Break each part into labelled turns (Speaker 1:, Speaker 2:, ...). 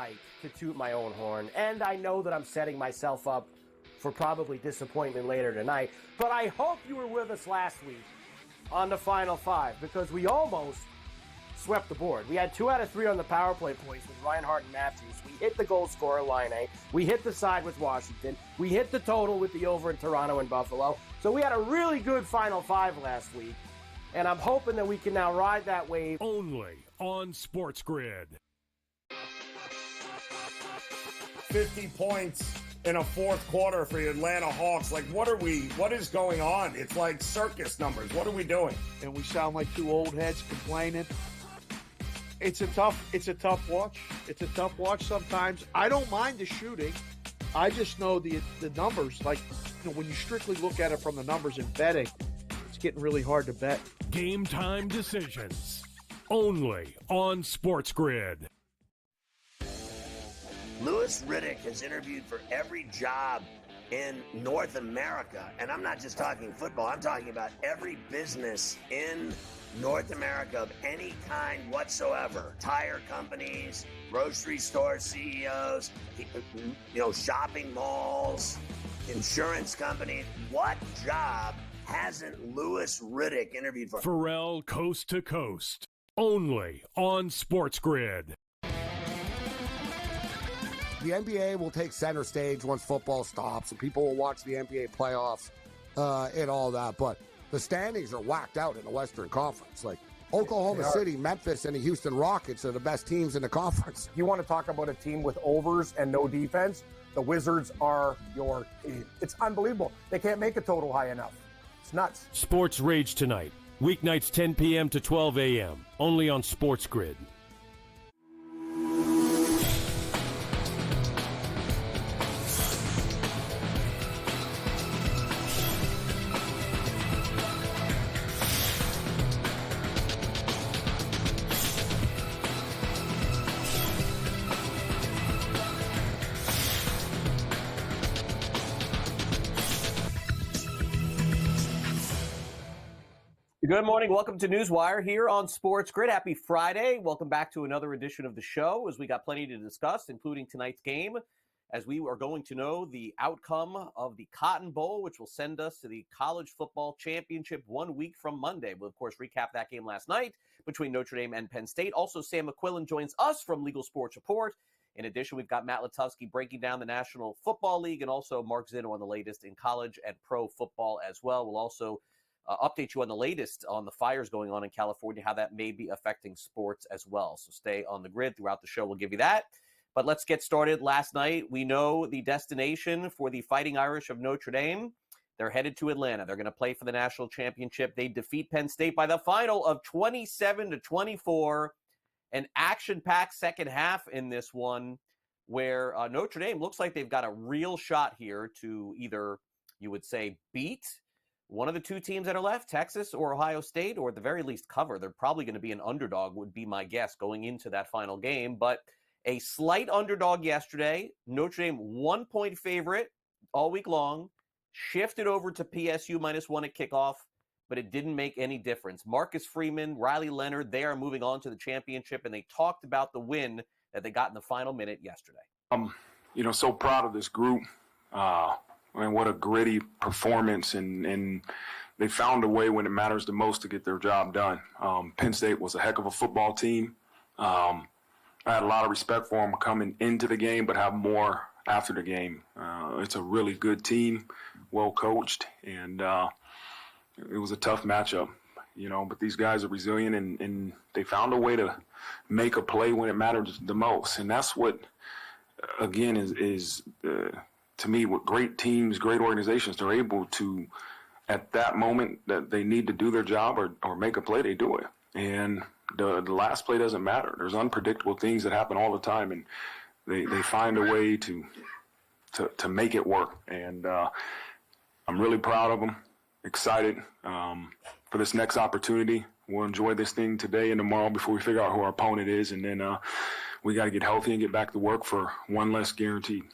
Speaker 1: night to toot my own horn, and I know that I'm setting myself up for probably disappointment later tonight, but I hope you were with us last week on the Final Five, because we almost swept the board. We had 2 out of 3 on the power play points with Reinhart and Matthews. We hit the goal scorer line A. We hit the side with Washington. We hit the total with the over in Toronto and Buffalo. So we had a really good Final Five last week, and I'm hoping that we can now ride that wave.
Speaker 2: Only on SportsGrid.
Speaker 3: 50 points in a fourth quarter for the Atlanta Hawks. Like, what is going on? It's like circus numbers. What are we doing?
Speaker 4: And we sound like 2 old heads complaining. It's a tough watch. It's a tough watch sometimes. I don't mind the shooting. I just know the numbers. Like, when you strictly look at it from the numbers in betting, it's getting really hard to bet.
Speaker 2: Game time decisions. Only on SportsGrid.
Speaker 5: Louis Riddick has interviewed for every job in North America. And I'm not just talking football. I'm talking about every business in North America of any kind whatsoever. Tire companies, grocery store CEOs, shopping malls, insurance companies. What job hasn't Louis Riddick interviewed for?
Speaker 2: Pharrell Coast to Coast. Only on SportsGrid.
Speaker 6: The NBA will take center stage once football stops, and people will watch the NBA playoffs and all that. But the standings are whacked out in the Western Conference. Like, Oklahoma City, Memphis, and the Houston Rockets are the best teams in the conference.
Speaker 1: You want to talk about a team with overs and no defense? The Wizards are your team. It's unbelievable. They can't make a total high enough. It's nuts.
Speaker 2: Sports Rage tonight. Weeknights 10 p.m. to 12 a.m. Only on SportsGrid.
Speaker 7: Good morning. Welcome to NewsWire here on SportsGrid. Happy Friday. Welcome back to another edition of the show, as we got plenty to discuss, including tonight's game, as we are going to know the outcome of the Cotton Bowl, which will send us to the College Football Championship 1 week from Monday. We'll, of course, recap that game last night between Notre Dame and Penn State. Also, Sam McQuillan joins us from Legal Sports Report. In addition, we've got Matt Lutovsky breaking down the National Football League, and also Mark Zinno on the latest in college and pro football as well. We'll also update you on the latest on the fires going on in California, how that may be affecting sports as well. So stay on the grid throughout the show. We'll give you that. But let's get started. Last night, we know the destination for the Fighting Irish of Notre Dame. They're headed to Atlanta. They're going to play for the national championship. They defeat Penn State by the final of 27-24. An action-packed second half in this one, where Notre Dame looks like they've got a real shot here to either, you would say, beat one of the 2 teams that are left, Texas or Ohio State, or at the very least cover. They're probably going to be an underdog, would be my guess, going into that final game. But a slight underdog yesterday. Notre Dame 1-point favorite all week long. Shifted over to PSU -1 at kickoff, but it didn't make any difference. Marcus Freeman, Riley Leonard, they are moving on to the championship, and they talked about the win that they got in the final minute yesterday.
Speaker 8: So proud of this group. And what a gritty performance, and they found a way when it matters the most to get their job done. Penn State was a heck of a football team. I had a lot of respect for them coming into the game, but have more after the game. It's a really good team, well coached, and it was a tough matchup, but these guys are resilient, and they found a way to make a play when it matters the most. And that's what, again, is to me, with great teams, great organizations, they're able to, at that moment that they need to do their job or make a play, they do it. And the last play doesn't matter. There's unpredictable things that happen all the time, and they find a way to make it work. And I'm really proud of them, excited for this next opportunity. We'll enjoy this thing today and tomorrow before we figure out who our opponent is, and then we got to get healthy and get back to work for one less guaranteed.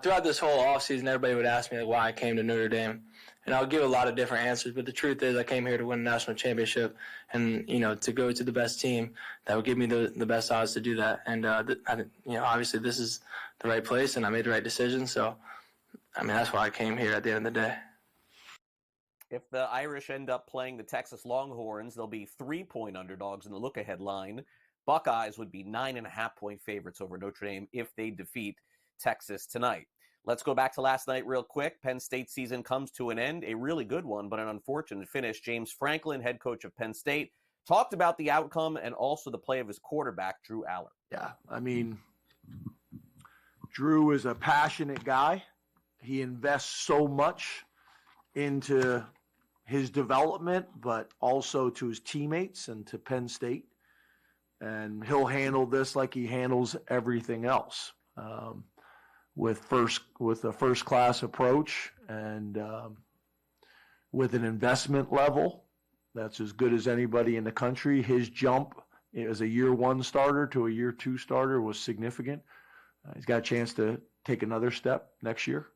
Speaker 9: Throughout this whole offseason, everybody would ask me why I came to Notre Dame. And I'll give a lot of different answers, but the truth is I came here to win a national championship and, to go to the best team that would give me the best odds to do that. And, obviously this is the right place and I made the right decision. So, that's why I came here at the end of the day.
Speaker 7: If the Irish end up playing the Texas Longhorns, they'll be 3-point underdogs in the look-ahead line. Buckeyes would be 9.5-point favorites over Notre Dame if they defeat Texas tonight. Let's go back to last night real quick. Penn State's season comes to an end, a really good one, but an unfortunate finish. James Franklin, head coach of Penn State, talked about the outcome and also the play of his quarterback, Drew Aller.
Speaker 4: Yeah, Drew is a passionate guy. He invests so much into his development, but also to his teammates and to Penn State. And he'll handle this like he handles everything else. With a first-class approach and with an investment level that's as good as anybody in the country. His jump as a year one starter to a year two starter was significant. He's got a chance to take another step next year.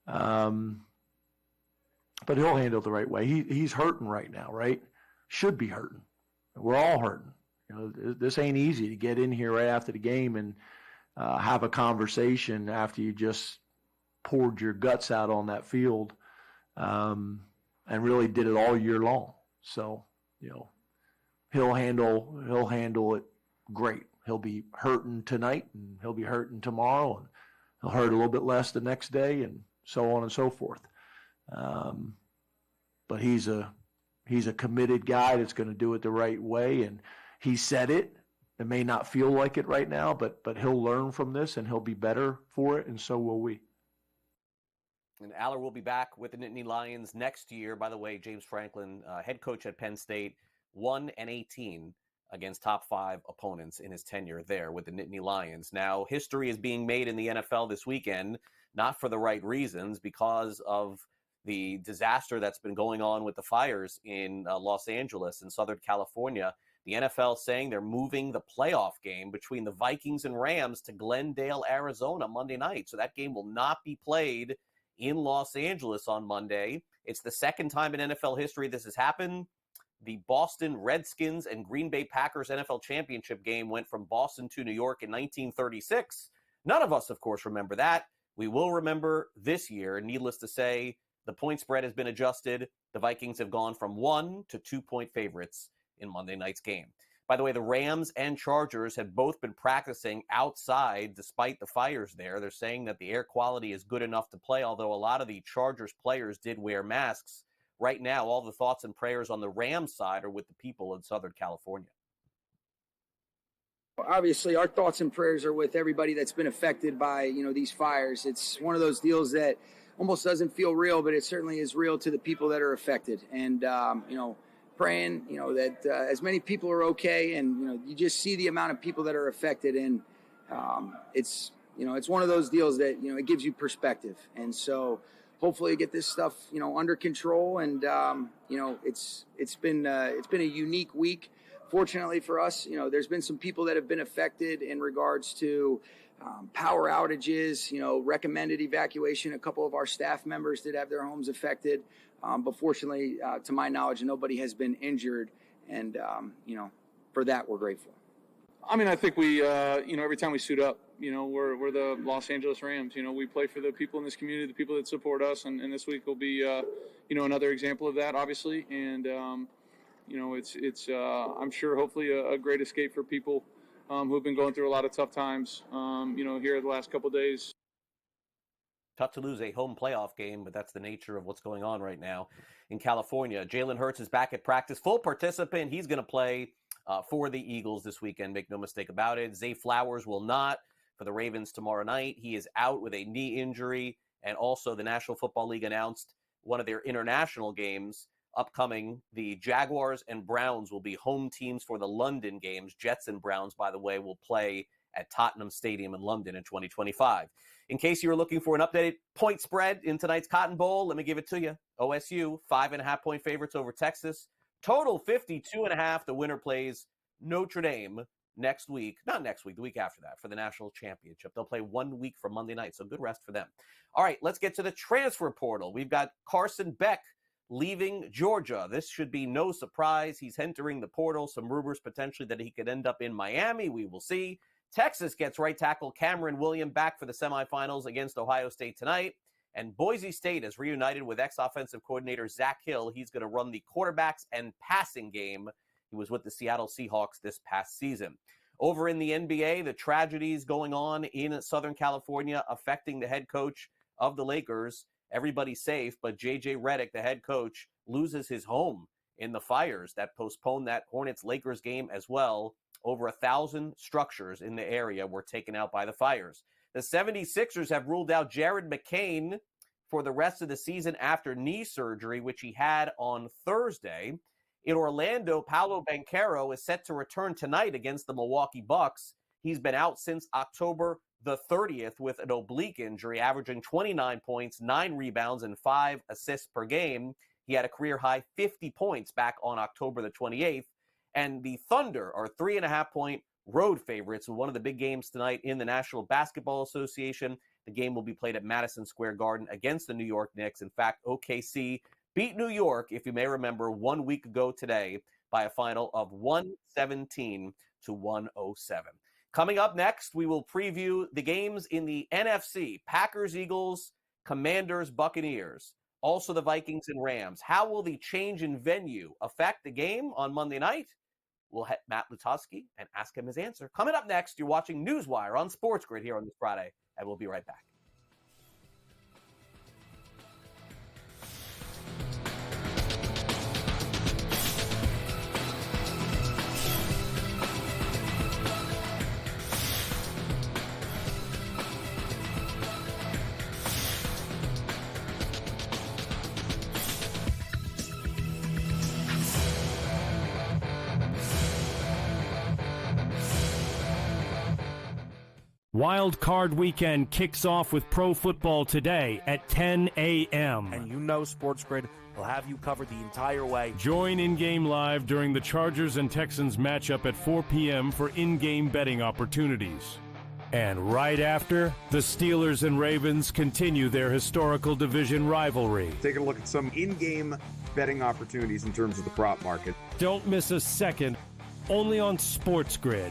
Speaker 4: But he'll handle it the right way. He's hurting right now, right? Should be hurting. We're all hurting. This ain't easy to get in here right after the game and have a conversation after you just poured your guts out on that field and really did it all year long. So, he'll handle it great. He'll be hurting tonight and he'll be hurting tomorrow and he'll hurt a little bit less the next day and so on and so forth. But he's a committed guy that's going to do it the right way. And he said it. It may not feel like it right now, but he'll learn from this and he'll be better for it, and so will we.
Speaker 7: And Aller will be back with the Nittany Lions next year. By the way, James Franklin, head coach at Penn State, 1-18 against top 5 opponents in his tenure there with the Nittany Lions. Now, history is being made in the NFL this weekend, not for the right reasons, because of the disaster that's been going on with the fires in Los Angeles and Southern California. The NFL saying they're moving the playoff game between the Vikings and Rams to Glendale, Arizona, Monday night. So that game will not be played in Los Angeles on Monday. It's the second time in NFL history this has happened. The Boston Redskins and Green Bay Packers NFL championship game went from Boston to New York in 1936. None of us, of course, remember that. We will remember this year. Needless to say, the point spread has been adjusted. The Vikings have gone from 1 to 2-point favorites in Monday night's game. By the way, the Rams and Chargers have both been practicing outside despite the fires there. They're saying that the air quality is good enough to play, although a lot of the Chargers players did wear masks. Right now, all the thoughts and prayers on the Rams side are with the people in Southern California.
Speaker 10: Obviously, our thoughts and prayers are with everybody that's been affected by, these fires. It's one of those deals that almost doesn't feel real, but it certainly is real to the people that are affected. And, praying, that as many people are okay, and you just see the amount of people that are affected, and it's one of those deals that it gives you perspective, and so hopefully get this stuff under control, and it's been a unique week. Fortunately for us, there's been some people that have been affected in regards to power outages, recommended evacuation. A couple of our staff members did have their homes affected. But fortunately, to my knowledge, nobody has been injured. And, for that, we're grateful.
Speaker 11: I think we, every time we suit up, we're the Los Angeles Rams. We play for the people in this community, the people that support us. And this week will be, another example of that, obviously. And, it's I'm sure, hopefully, a great escape for people who've been going through a lot of tough times, here the last couple of days.
Speaker 7: Tough to lose a home playoff game, but that's the nature of what's going on right now in California. Jalen Hurts is back at practice, full participant. He's going to play for the Eagles this weekend, make no mistake about it. Zay Flowers will not for the Ravens tomorrow night. He is out with a knee injury, and also the National Football League announced one of their international games upcoming. The Jaguars and Browns will be home teams for the London games. Jets and Browns, by the way, will play at Tottenham Stadium in London in 2025. In case you were looking for an updated point spread in tonight's Cotton Bowl, let me give it to you. OSU, 5.5-point favorites over Texas. Total 52.5. The winner plays Notre Dame next week. Not next week, the week after that for the national championship. They'll play 1 week from Monday night, so good rest for them. All right, let's get to the transfer portal. We've got Carson Beck leaving Georgia. This should be no surprise. He's entering the portal. Some rumors potentially that he could end up in Miami. We will see. Texas gets right tackle Cameron William back for the semifinals against Ohio State tonight. And Boise State is reunited with ex-offensive coordinator Zach Hill. He's going to run the quarterbacks and passing game. He was with the Seattle Seahawks this past season. Over in the NBA, the tragedies going on in Southern California affecting the head coach of the Lakers. Everybody's safe, but J.J. Redick, the head coach, loses his home in the fires that postponed that Hornets-Lakers game as well. Over 1,000 structures in the area were taken out by the fires. The 76ers have ruled out Jared McCain for the rest of the season after knee surgery, which he had on Thursday. In Orlando, Paolo Banchero is set to return tonight against the Milwaukee Bucks. He's been out since October the 30th with an oblique injury, averaging 29 points, 9 rebounds, and 5 assists per game. He had a career-high 50 points back on October the 28th. And the Thunder are 3.5-point road favorites in one of the big games tonight in the National Basketball Association. The game will be played at Madison Square Garden against the New York Knicks. In fact, OKC beat New York, if you may remember, 1 week ago today by a final of 117-107. Coming up next, we will preview the games in the NFC. Packers, Eagles, Commanders, Buccaneers. Also the Vikings and Rams. How will the change in venue affect the game on Monday night? We'll hit Matt Lutovsky and ask him his answer. Coming up next, you're watching NewsWire on SportsGrid here on this Friday, and we'll be right back.
Speaker 2: Wild Card Weekend kicks off with pro football today at 10 a.m.
Speaker 12: And you know SportsGrid will have you covered the entire way.
Speaker 2: Join in-game live during the Chargers and Texans matchup at 4 p.m. for in-game betting opportunities. And right after, the Steelers and Ravens continue their historical division rivalry.
Speaker 13: Take a look at some in-game betting opportunities in terms of the prop market.
Speaker 2: Don't miss a second, only on SportsGrid.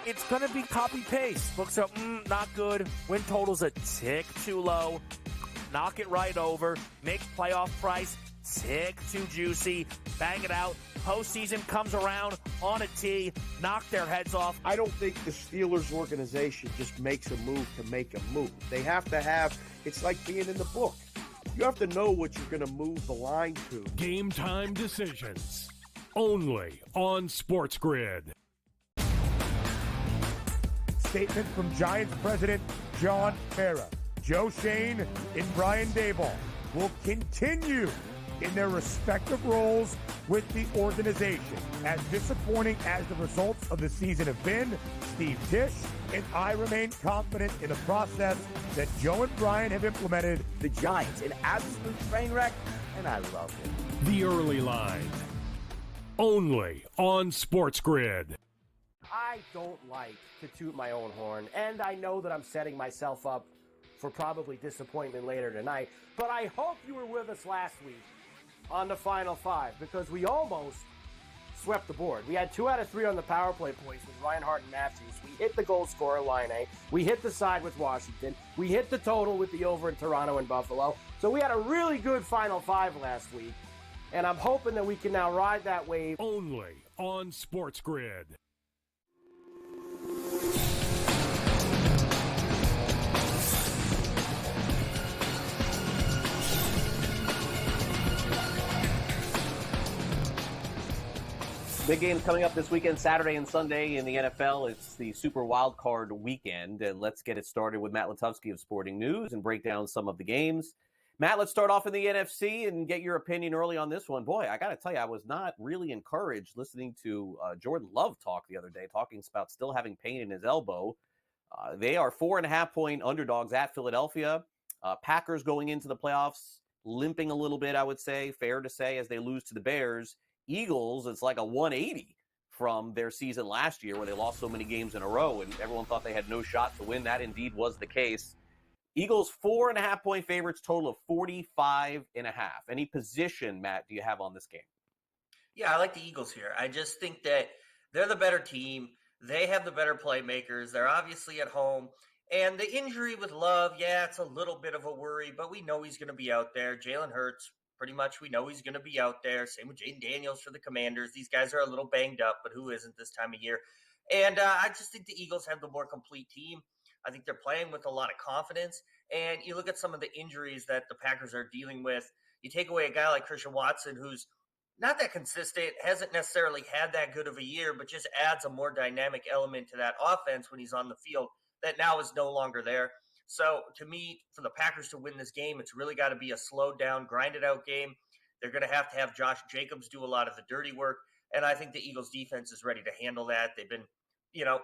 Speaker 12: It's going to be copy-paste. Books are, not good. Win total's a tick too low. Knock it right over. Make playoff price tick too juicy. Bang it out. Postseason comes around on a tee. Knock their heads off.
Speaker 4: I don't think the Steelers organization just makes a move to make a move. They have to have, it's like being in the book. You have to know what you're going to move the line to.
Speaker 2: Game time decisions. Only on SportsGrid.
Speaker 14: Statement from Giants president John Mara. Joe Shane and Brian Daboll will continue in their respective roles with the organization. As disappointing as the results of the season have been, Steve Tisch and I remain confident in the process that Joe and Brian have implemented.
Speaker 12: The Giants, an absolute train wreck, and I love it.
Speaker 2: The early line. Only on SportsGrid.
Speaker 1: I don't like to toot my own horn, and I know that I'm setting myself up for probably disappointment later tonight, but I hope you were with us last week on the Final Five, because we almost swept the board. We had 2 out of 3 on the power play points with Reinhart and Matthews. We hit the goal scorer line A. We hit the side with Washington. We hit the total with the over in Toronto and Buffalo. So we had a really good Final Five last week, and I'm hoping that we can now ride that wave.
Speaker 2: Only on SportsGrid.
Speaker 7: Big games coming up this weekend, Saturday and Sunday in the NFL. It's the Super Wild Card weekend, and let's get it started with Matt Lutovsky of Sporting News and break down some of the games. Matt, let's start off in the NFC and get your opinion early on this one. Boy, I got to tell you, I was not really encouraged listening to Jordan Love talk the other day, talking about still having pain in his elbow. They are 4.5-point underdogs at Philadelphia. Packers going into the playoffs, limping a little bit, I would say, fair to say, as they lose to the Bears. Eagles, it's like a 180 from their season last year where they lost so many games in a row and everyone thought they had no shot to win. That indeed was the case. Eagles 4.5-point favorites, total of 45.5. Any position, Matt, do you have on this game?
Speaker 15: Yeah, I like the Eagles here. I just think that they're the better team. They have the better playmakers. They're obviously at home. And the injury with Love, yeah, it's a little bit of a worry, but we know he's going to be out there. Jalen Hurts, pretty much we know he's going to be out there. Same with Jaden Daniels for the Commanders. These guys are a little banged up, but who isn't this time of year? And I just think the Eagles have the more complete team. I think they're playing with a lot of confidence. And you look at some of the injuries that the Packers are dealing with. You take away a guy like Christian Watson, who's not that consistent, hasn't necessarily had that good of a year, but just adds a more dynamic element to that offense when he's on the field that now is no longer there. So to me, for the Packers to win this game, it's really got to be a slowed down, grinded out game. They're going to have Josh Jacobs do a lot of the dirty work. And I think the Eagles defense is ready to handle that. They've been,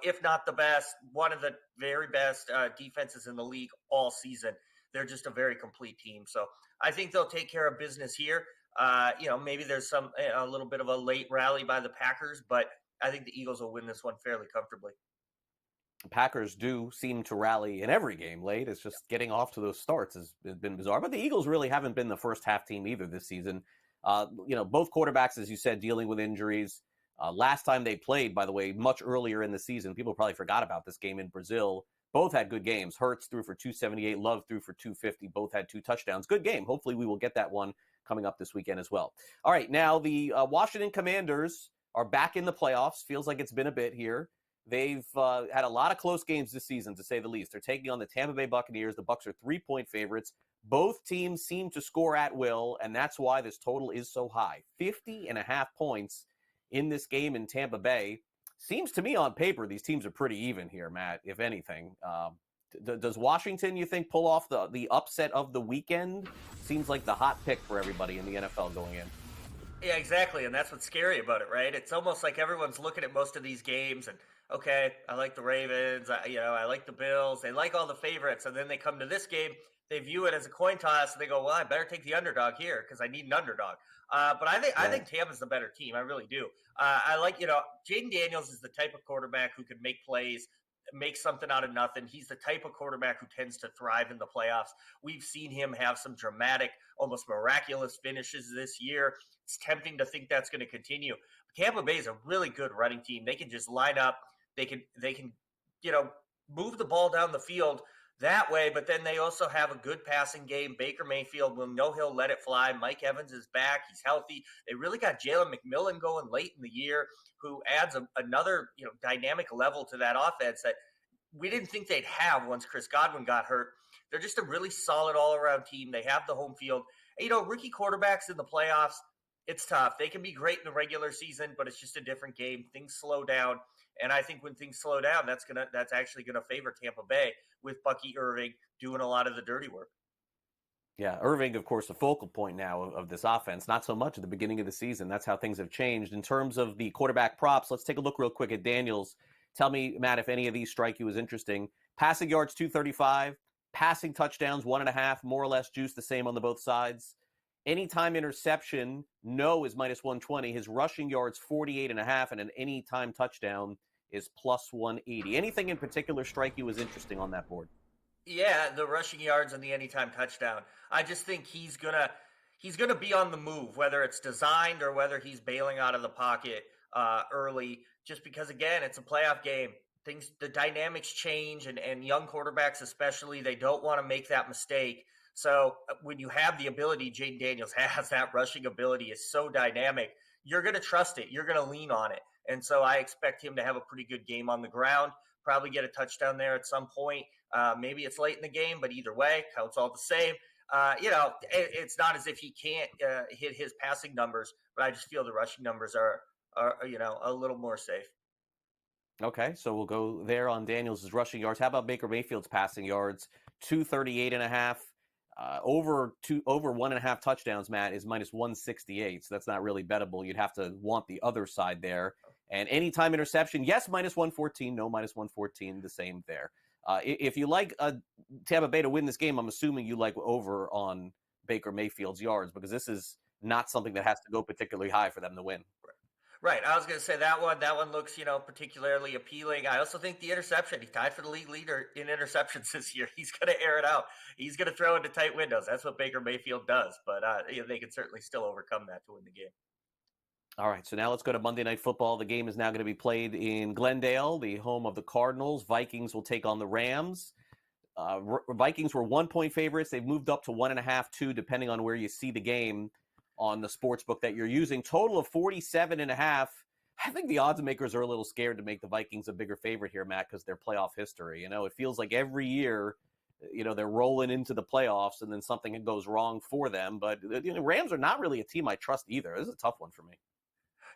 Speaker 15: if not the best, one of the very best defenses in the league all season. They're just a very complete team. So I think they'll take care of business here. Maybe there's a little bit of a late rally by the Packers, but I think the Eagles will win this one fairly comfortably.
Speaker 7: Packers do seem to rally in every game late. It's just getting off to those starts has been bizarre. But the Eagles really haven't been the first half team either this season. Both quarterbacks, as you said, dealing with injuries. Last time they played, by the way, much earlier in the season, people probably forgot about this game in Brazil. Both had good games. Hurts threw for 278, Love threw for 250. Both had 2 touchdowns. Good game. Hopefully we will get that one coming up this weekend as well. All right, now the Washington Commanders are back in the playoffs. Feels like it's been a bit here. They've had a lot of close games this season, to say the least. They're taking on the Tampa Bay Buccaneers. The Bucs are 3-point favorites. Both teams seem to score at will, and that's why this total is so high. 50.5 points in this game in Tampa Bay. Seems to me on paper these teams are pretty even here, Matt, if anything. Does Washington, you think, pull off the upset of the weekend? Seems like the hot pick for everybody in the NFL going in.
Speaker 15: Yeah, exactly, and that's what's scary about it, right? It's almost like everyone's looking at most of these games and, okay, I like the Ravens, I like the Bills, they like all the favorites, and then they come to this game, they view it as a coin toss, and they go, well, I better take the underdog here because I need an underdog. But I think Tampa's the better team. I really do. I like, Jaden Daniels is the type of quarterback who can make plays, make something out of nothing. He's the type of quarterback who tends to thrive in the playoffs. We've seen him have some dramatic, almost miraculous finishes this year. It's tempting to think that's going to continue. Tampa Bay is a really good running team. They can just line up. They can move the ball down the field that way, but then they also have a good passing game. Baker Mayfield will know he'll let it fly. Mike Evans is back. He's healthy. They really got Jalen McMillan going late in the year, who adds another dynamic level to that offense that we didn't think they'd have once Chris Godwin got hurt. They're just a really solid all-around team. They have the home field. Rookie quarterbacks in the playoffs, it's tough. They can be great in the regular season, but it's just a different game. Things slow down. And I think when things slow down, that's actually gonna favor Tampa Bay with Bucky Irving doing a lot of the dirty work.
Speaker 7: Yeah, Irving, of course, the focal point now of this offense. Not so much at the beginning of the season. That's how things have changed. In terms of the quarterback props, let's take a look real quick at Daniels. Tell me, Matt, if any of these strike you as interesting. Passing yards, 235. Passing touchdowns, 1.5. More or less juice the same on the both sides. Anytime interception, no is minus 120. His rushing yards, 48.5, and an anytime touchdown is plus 180. Anything in particular strike you as interesting on that board?
Speaker 15: Yeah, the rushing yards and the anytime touchdown. I just think he's gonna be on the move, whether it's designed or whether he's bailing out of the pocket early. Just because, again, it's a playoff game. The dynamics change, and young quarterbacks especially, they don't want to make that mistake. So when you have the ability, Jaden Daniels has that rushing ability, is so dynamic, you're going to trust it. You're going to lean on it. And so I expect him to have a pretty good game on the ground, probably get a touchdown there at some point. Maybe it's late in the game, but either way, counts all the same. It's not as if he can't hit his passing numbers, but I just feel the rushing numbers are a little more safe.
Speaker 7: Okay, so we'll go there on Daniels' rushing yards. How about Baker Mayfield's passing yards? 238.5. Over 1.5 touchdowns, Matt, is minus 168. So that's not really bettable. You'd have to want the other side there. And anytime interception, yes, minus 114. No, minus 114. The same there. If you like Tampa Bay to win this game, I'm assuming you like over on Baker Mayfield's yards, because this not something that has to go particularly high for them to win.
Speaker 15: Right. I was going to say that one looks, particularly appealing. I also think the interception, he tied for the league leader in interceptions this year. He's going to air it out. He's going to throw into tight windows. That's what Baker Mayfield does. But they can certainly still overcome that to win the game.
Speaker 7: All right, so now let's go to Monday Night Football. The game is now going to be played in Glendale, the home of the Cardinals. Vikings will take on the Rams. Vikings were 1-point favorites. They've moved up to 1.5, 2, depending on where you see the game on the sports book that you're using. Total of 47.5. I think the odds makers are a little scared to make the Vikings a bigger favorite here, Matt, because their playoff history. It feels like every year, they're rolling into the playoffs and then something goes wrong for them. But Rams are not really a team I trust either. This is a tough one for me.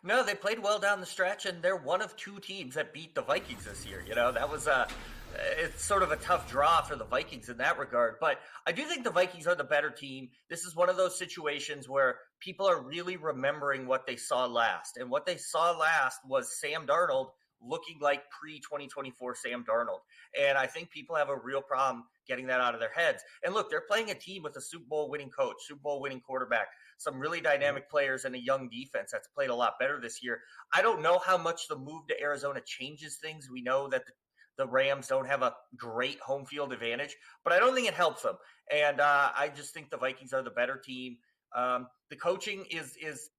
Speaker 15: No, they played well down the stretch, and they're one of 2 teams that beat the Vikings this year. That was it's sort of a tough draw for the Vikings in that regard. But I do think the Vikings are the better team. This is one of those situations where people are really remembering what they saw last. And what they saw last was Sam Darnold looking like pre-2024 Sam Darnold. And I think people have a real problem getting that out of their heads. And look, they're playing a team with a Super Bowl winning coach, Super Bowl winning quarterback, some really dynamic players, and a young defense that's played a lot better this year. I don't know how much the move to Arizona changes things. We know that the Rams don't have a great home field advantage, but I don't think it helps them. And I just think the Vikings are the better team. The coaching is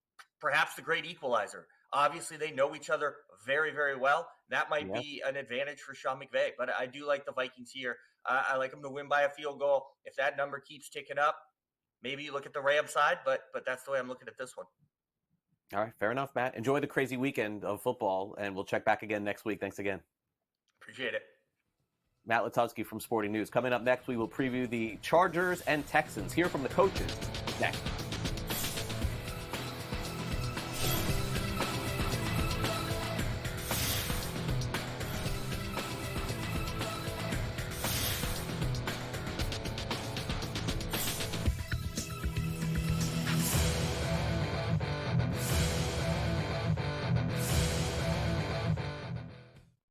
Speaker 15: perhaps the great equalizer. Obviously, they know each other very, very well. That might be an advantage for Sean McVay, but I do like the Vikings here. I like them to win by a field goal. If that number keeps ticking up, maybe you look at the Rams side, but that's the way I'm looking at this one.
Speaker 7: All right, fair enough, Matt. Enjoy the crazy weekend of football, and we'll check back again next week. Thanks again.
Speaker 15: Appreciate it.
Speaker 7: Matt Lutovsky from Sporting News. Coming up next, we will preview the Chargers and Texans. Hear from the coaches next.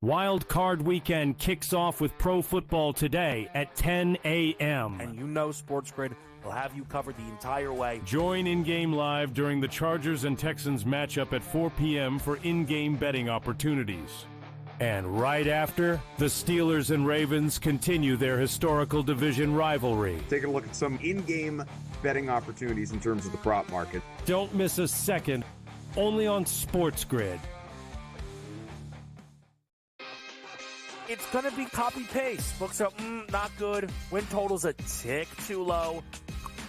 Speaker 2: Wild Card Weekend kicks off with Pro Football Today at 10 a.m.
Speaker 12: And SportsGrid will have you covered the entire way.
Speaker 2: Join in-game live during the Chargers and Texans matchup at 4 p.m. for in-game betting opportunities. And right after, the Steelers and Ravens continue their historical division rivalry.
Speaker 13: Taking a look at some in-game betting opportunities in terms of the prop market.
Speaker 2: Don't miss a second, only on SportsGrid.
Speaker 12: It's going to be copy-paste. Books are not good. Win total's a tick too low.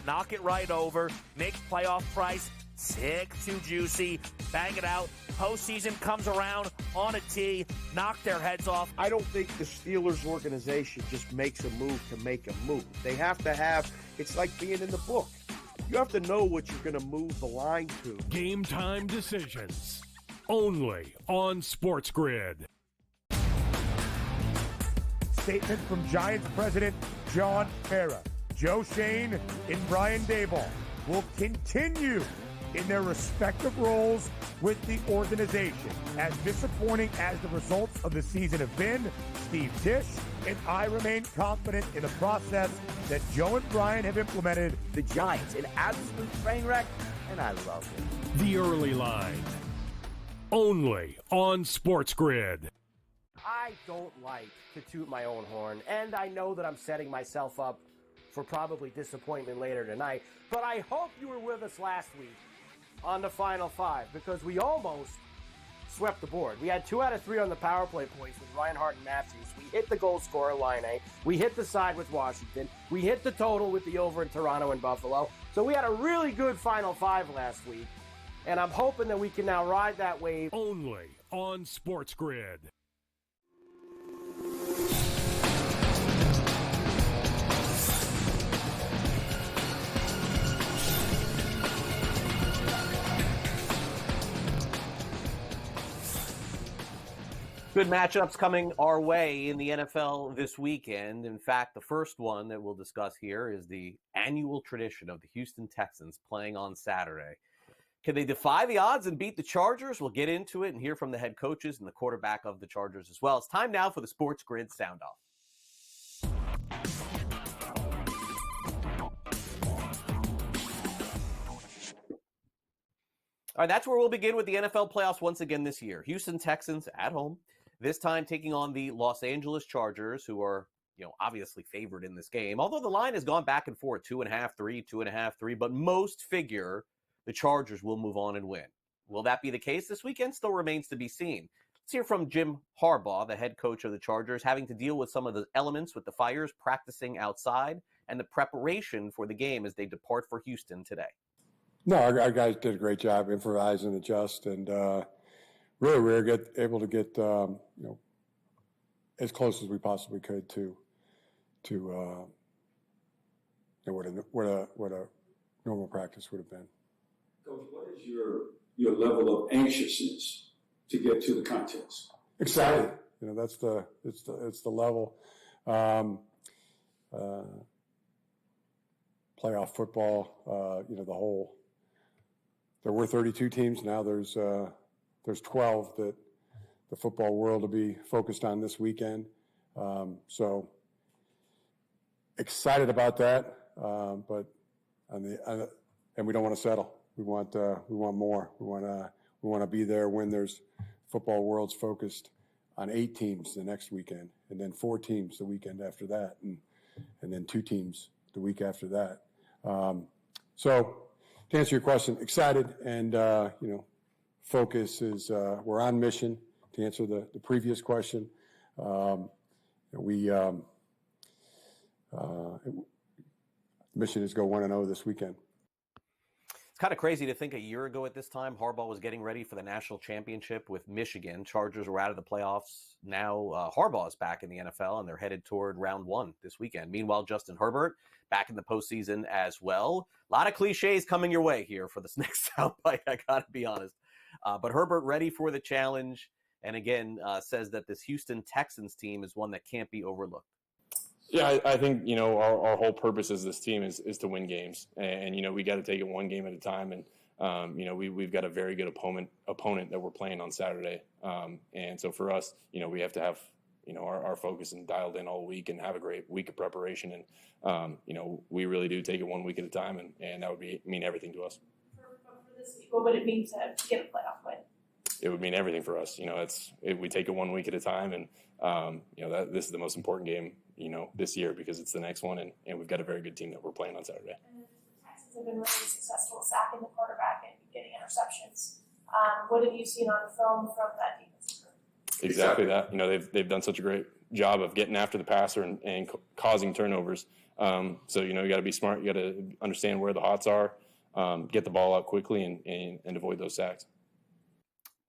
Speaker 12: Knock it right over. Make playoff price tick too juicy. Bang it out. Postseason comes around on a tee. Knock their heads off.
Speaker 4: I don't think the Steelers organization just makes a move to make a move. They have to have, it's like being in the book. You have to know what you're going to move the line to.
Speaker 2: Game time decisions. Only on SportsGrid.
Speaker 14: Statement from Giants president John Mara. Joe Shane and Brian Daboll will continue in their respective roles with the organization. As disappointing as the results of the season have been, Steve Tisch and I remain confident in the process that Joe and Brian have implemented.
Speaker 12: The Giants, an absolute train wreck, and I love it.
Speaker 2: The Early Line. Only on SportsGrid.
Speaker 1: I don't like to toot my own horn, and I know that I'm setting myself up for probably disappointment later tonight, but I hope you were with us last week on the Final Five, because we almost swept the board. We had 2 out of 3 on the power play points with Reinhardt and Matthews. We hit the goal scorer line A. We hit the side with Washington. We hit the total with the over in Toronto and Buffalo. So we had a really good Final Five last week, and I'm hoping that we can now ride that wave.
Speaker 2: Only on SportsGrid.
Speaker 7: Good matchups coming our way in the NFL this weekend. In fact, the first one that we'll discuss here is the annual tradition of the Houston Texans playing on Saturday. Can they defy the odds and beat the Chargers? We'll get into it and hear from the head coaches and the quarterback of the Chargers as well. It's time now for the SportsGrid Sound Off. All right, that's where we'll begin with the NFL playoffs once again this year. Houston Texans at home, this time taking on the Los Angeles Chargers, who are, obviously favored in this game. Although the line has gone back and forth, 2.5, 3, 2.5, 3, but most figure the Chargers will move on and win. Will that be the case this weekend? Still remains to be seen. Let's hear from Jim Harbaugh, the head coach of the Chargers, having to deal with some of the elements with the Fires practicing outside and the preparation for the game as they depart for Houston today.
Speaker 16: No, our guys did a great job improvising, adjust, and really we were able to get as close as we possibly could to what a normal practice would have been.
Speaker 17: Coach, what is your level of anxiousness to get to the contest?
Speaker 16: Excited. That's the level. Playoff football. There were 32 teams. Now there's 12 that the football world will be focused on this weekend. So excited about that, but and we don't want to settle. We want more. We want to be there when there's football world's focused on 8 teams the next weekend, and then 4 teams the weekend after that, and then 2 teams the week after that. So to answer your question, excited, and focus is we're on mission. To answer the previous question, mission is go 1-0 this weekend.
Speaker 7: It's kind of crazy to think a year ago at this time, Harbaugh was getting ready for the national championship with Michigan. Chargers were out of the playoffs. Now Harbaugh is back in the NFL, and they're headed toward round 1 this weekend. Meanwhile, Justin Herbert back in the postseason as well. A lot of cliches coming your way here for this next soundbite, I got to be honest. But Herbert ready for the challenge, and again says that this Houston Texans team is one that can't be overlooked.
Speaker 18: Yeah, I think, our whole purpose as this team is to win games. And we got to take it one game at a time. And, we've got a very good opponent that we're playing on Saturday. And so for us, we have to have, our focus and dialed in all week and have a great week of preparation. And, we really do take it one week at a time. And that would mean everything to us.
Speaker 19: For this week, what would it mean to get a playoff win?
Speaker 18: It would mean everything for us. We take it one week at a time. And, this is the most important game, this year, because it's the next one, and we've got a very good team that we're playing on Saturday.
Speaker 19: And the Texans have been really successful sacking the quarterback and getting interceptions. What have you seen on film from that defense?
Speaker 18: Exactly that. They've done such a great job of getting after the passer and causing turnovers. So, you got to be smart. You got to understand where the hots are, get the ball out quickly, and avoid those sacks.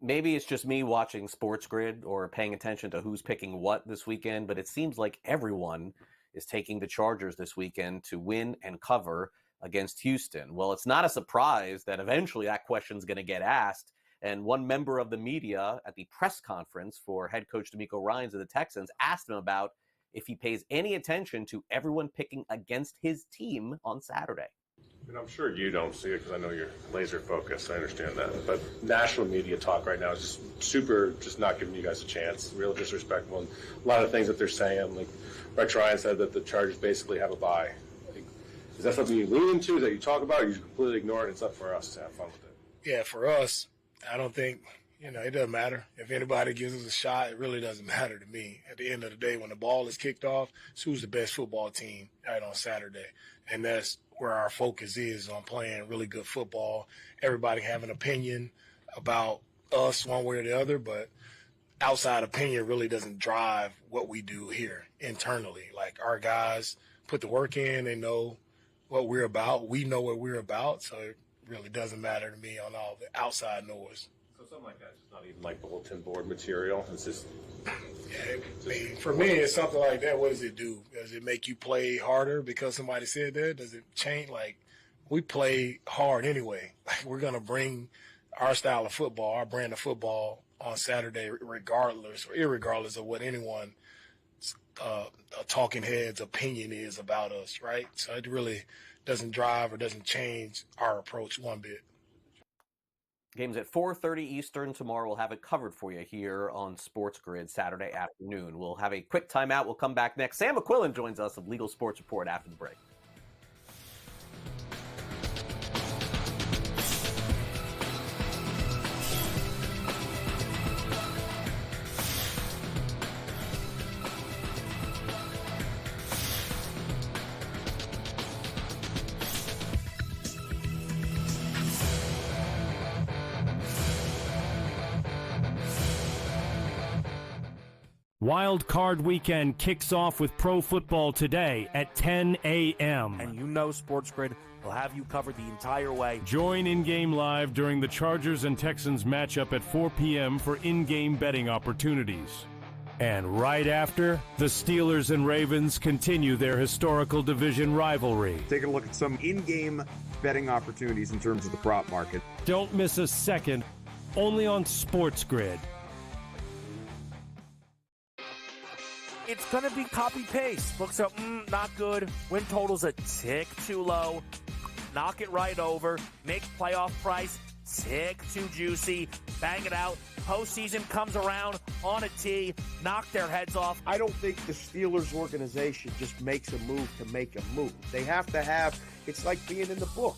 Speaker 7: Maybe it's just me watching SportsGrid or paying attention to who's picking what this weekend, but it seems like everyone is taking the Chargers this weekend to win and cover against Houston. Well, it's not a surprise that eventually that question's going to get asked. And one member of the media at the press conference for head coach DeMeco Ryans of the Texans asked him about if he pays any attention to everyone picking against his team on Saturday.
Speaker 20: And I'm sure you don't see it because I know you're laser focused. I understand that. But national media talk right now is just not giving you guys a chance. Real disrespectful. And a lot of things that they're saying, like Rex Ryan said that the Chargers basically have a bye. Like, is that something you lean into, that you talk about, or you completely ignore it? It's up for us to have fun with it.
Speaker 21: Yeah, for us, I don't think, it doesn't matter. If anybody gives us a shot, it really doesn't matter to me. At the end of the day, when the ball is kicked off, it's who's the best football team right on Saturday. And that's where our focus is, on playing really good football. Everybody have an opinion about us one way or the other, but outside opinion really doesn't drive what we do here internally. Like, our guys put the work in, they know what we're about. We know what we're about, so it really doesn't matter to me on all the outside noise.
Speaker 20: So something like that, it's not even like bulletin board material. It's just...
Speaker 21: Yeah, for me, it's something like that. What does it do? Does it make you play harder because somebody said that? Does it change? Like, we play hard anyway. Like, we're going to bring our style of football, our brand of football on Saturday, regardless or irregardless of what anyone a talking head's opinion is about us, right? So it really doesn't drive or doesn't change our approach one bit.
Speaker 7: Games at 4:30 Eastern tomorrow. We'll have it covered for you here on SportsGrid Saturday afternoon. We'll have a quick timeout. We'll come back next. Sam McQuillan joins us of Legal Sports Report after the break.
Speaker 2: Wild Card Weekend kicks off with Pro Football Today at 10 a.m.
Speaker 12: And you know SportsGrid will have you covered the entire way.
Speaker 2: Join in-game live during the Chargers and Texans matchup at 4 p.m. for in-game betting opportunities. And right after, the Steelers and Ravens continue their historical division rivalry.
Speaker 13: Take a look at some in-game betting opportunities in terms of the prop market.
Speaker 2: Don't miss a second, only on SportsGrid.
Speaker 12: It's going to be copy-paste. Looks up, not good. Win total's a tick too low. Knock it right over. Make playoff price tick too juicy. Bang it out. Postseason comes around on a tee. Knock their heads off.
Speaker 4: I don't think the Steelers organization just makes a move to make a move. They have to have, it's like being in the book.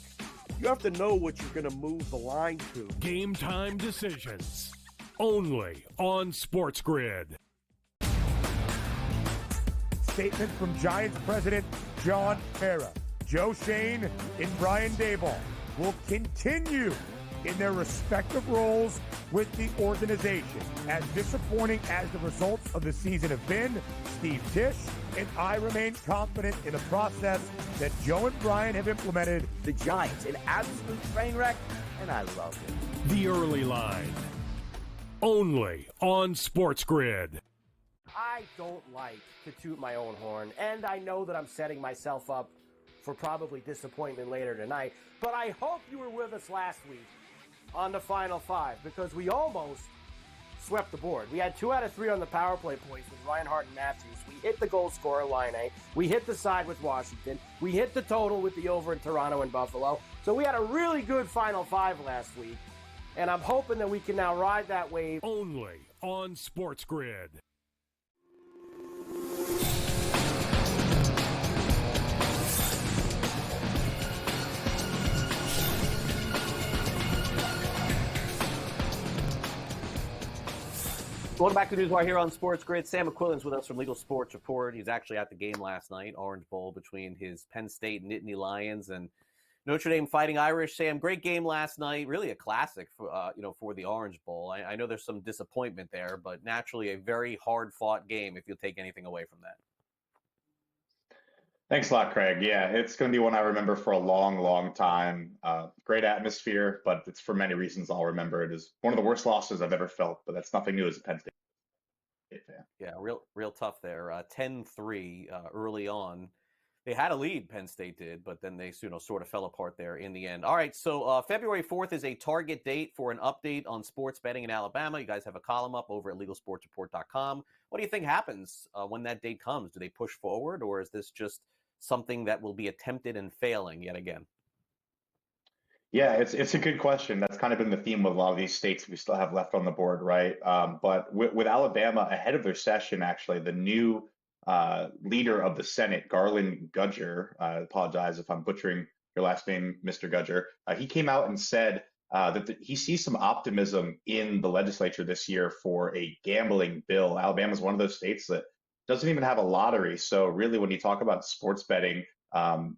Speaker 4: You have to know what you're going to move the line to.
Speaker 2: Game time decisions. Only on SportsGrid.
Speaker 14: Statement from Giants president John Mara. Joe Shane and Brian Daboll will continue in their respective roles with the organization. As disappointing as the results of the season have been, Steve Tisch and I remain confident in the process that Joe and Brian have implemented.
Speaker 12: The Giants, an absolute train wreck, and I love it.
Speaker 2: The early line. Only on SportsGrid.
Speaker 1: I don't like to toot my own horn, and I know that I'm setting myself up for probably disappointment later tonight, but I hope you were with us last week on the Final Five, because we almost swept the board. We had 2 out of 3 on the power play points with Reinhardt and Matthews. We hit the goal scorer line A. We hit the side with Washington. We hit the total with the over in Toronto and Buffalo. So we had a really good Final Five last week, and I'm hoping that we can now ride that wave.
Speaker 2: Only on SportsGrid.
Speaker 7: Welcome back to NewsWire here on SportsGrid. Sam McQuillan's with us from Legal Sports Report. He's actually at the game last night, Orange Bowl, between his Penn State Nittany Lions and Notre Dame Fighting Irish. Sam, great game last night. Really a classic for the Orange Bowl. I know there's some disappointment there, but naturally a very hard-fought game if you'll take anything away from that.
Speaker 3: Thanks a lot, Craig. Yeah, it's going to be one I remember for a long, long time. Great atmosphere, but it's for many reasons I'll remember it as one of the worst losses I've ever felt, but that's nothing new as a Penn State fan.
Speaker 7: Yeah, real tough there. 10-3 early on. They had a lead, Penn State did, but then they sort of fell apart there in the end. All right, so February 4th is a target date for an update on sports betting in Alabama. You guys have a column up over at LegalSportsReport.com. What do you think happens when that date comes? Do they push forward, or is this just something that will be attempted and failing yet again?
Speaker 3: Yeah, it's a good question. That's kind of been the theme of a lot of these states we still have left on the board, right? But with Alabama ahead of their session, actually, the new leader of the Senate, Garland Gudger, I apologize if I'm butchering your last name, Mr. Gudger, he came out and said that he sees some optimism in the legislature this year for a gambling bill. Alabama is one of those states that doesn't even have a lottery. So really, when you talk about sports betting,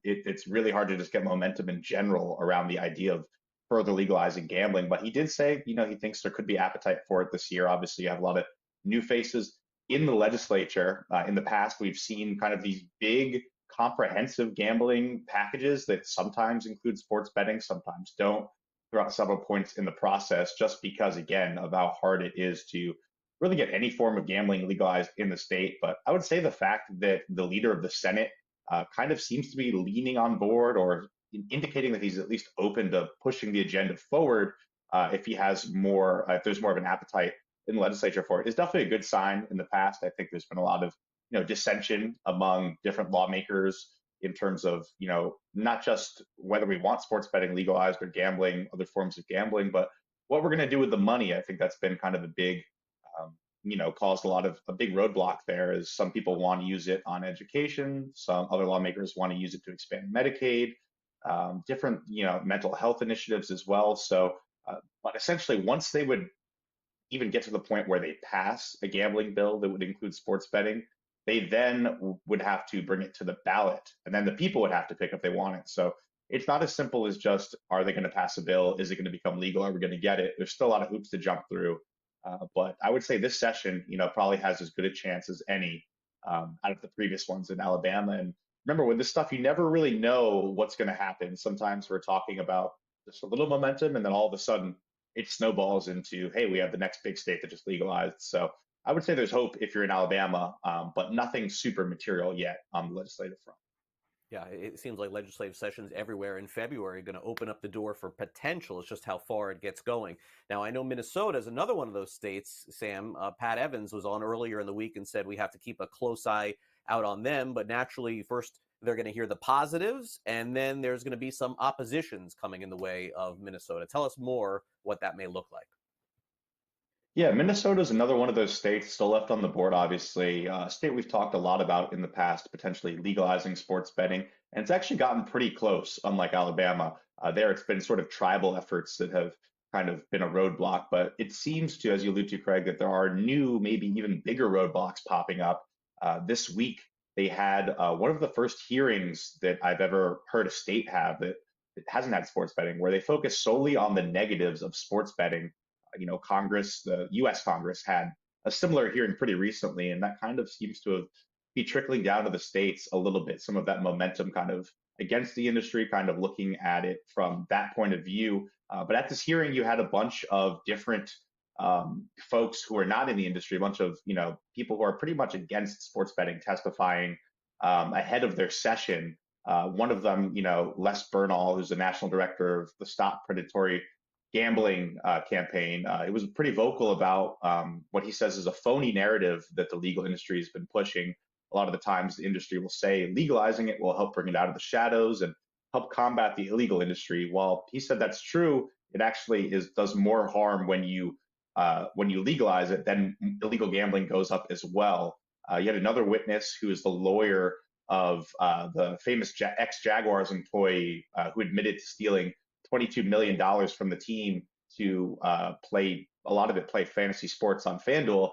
Speaker 3: it's really hard to just get momentum in general around the idea of further legalizing gambling. But he did say, he thinks there could be appetite for it this year. Obviously, you have a lot of new faces in the legislature. In the past, we've seen kind of these big, comprehensive gambling packages that sometimes include sports betting, sometimes don't, throughout several points in the process, just because, again, of how hard it is to really get any form of gambling legalized in the state. But I would say the fact that the leader of the Senate kind of seems to be leaning on board or indicating that he's at least open to pushing the agenda forward if there's more of an appetite in the legislature for it, is definitely a good sign. In the past, I think there's been a lot of dissension among different lawmakers in terms of not just whether we want sports betting legalized or gambling, other forms of gambling, but what we're going to do with the money. I think that's been kind of a big caused a big roadblock there. Is some people want to use it on education, some other lawmakers want to use it to expand Medicaid, different mental health initiatives as well. So, but essentially, once they would even get to the point where they pass a gambling bill that would include sports betting, they then would have to bring it to the ballot, and then the people would have to pick if they want it. So it's not as simple as just, are they going to pass a bill? Is it going to become legal? Are we going to get it? There's still a lot of hoops to jump through. But I would say this session, probably has as good a chance as any out of the previous ones in Alabama. And remember, with this stuff, you never really know what's going to happen. Sometimes we're talking about just a little momentum, and then all of a sudden it snowballs into, hey, we have the next big state that just legalized. So I would say there's hope if you're in Alabama, but nothing super material yet on the legislative front.
Speaker 7: Yeah, it seems like legislative sessions everywhere in February are going to open up the door for potential. It's just how far it gets going. Now, I know Minnesota is another one of those states, Sam. Pat Evans was on earlier in the week and said we have to keep a close eye out on them. But naturally, first, they're going to hear the positives, and then there's going to be some oppositions coming in the way of Minnesota. Tell us more what that may look like.
Speaker 3: Yeah, Minnesota is another one of those states still left on the board, obviously. A state we've talked a lot about in the past, potentially legalizing sports betting. And it's actually gotten pretty close, unlike Alabama. There, it's been sort of tribal efforts that have kind of been a roadblock. But it seems to, as you allude to, Craig, that there are new, maybe even bigger roadblocks popping up. This week, they had one of the first hearings that I've ever heard a state have that hasn't had sports betting, where they focus solely on the negatives of sports betting. Congress, the U.S. Congress had a similar hearing pretty recently, and that kind of seems to be trickling down to the states a little bit. Some of that momentum kind of against the industry, kind of looking at it from that point of view. But at this hearing, you had a bunch of different folks who are not in the industry, a bunch of people who are pretty much against sports betting testifying ahead of their session. One of them, Les Bernal, who's the national director of the Stop Predatory Gambling campaign, it was pretty vocal about what he says is a phony narrative that the legal industry has been pushing. A lot of the times the industry will say legalizing it will help bring it out of the shadows and help combat the illegal industry. While he said that's true, it actually does more harm when you legalize it, then illegal gambling goes up as well. You had another witness who is the lawyer of the famous ex-Jaguars employee who admitted to stealing $22 million from the team to play fantasy sports on FanDuel.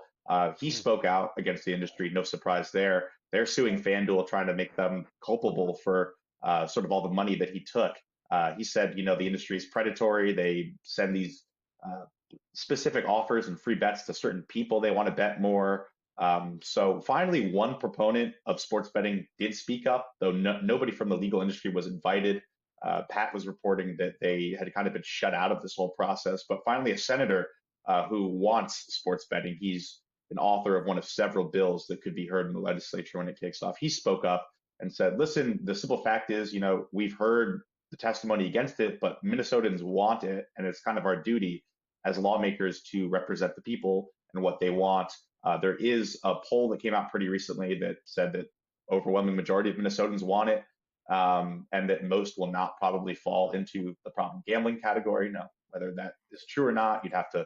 Speaker 3: He spoke out against the industry. No surprise there. They're suing FanDuel, trying to make them culpable for sort of all the money that he took. He said, the industry is predatory. They send these specific offers and free bets to certain people they want to bet more. So finally, one proponent of sports betting did speak up, though nobody from the legal industry was invited. Pat was reporting that they had kind of been shut out of this whole process. But finally, a senator who wants sports betting, he's an author of one of several bills that could be heard in the legislature when it kicks off. He spoke up and said, listen, the simple fact is, we've heard the testimony against it, but Minnesotans want it. And it's kind of our duty as lawmakers to represent the people and what they want. There is a poll that came out pretty recently that said that overwhelming majority of Minnesotans want it. And that most will not probably fall into the problem gambling category. Now, whether that is true or not, you'd have to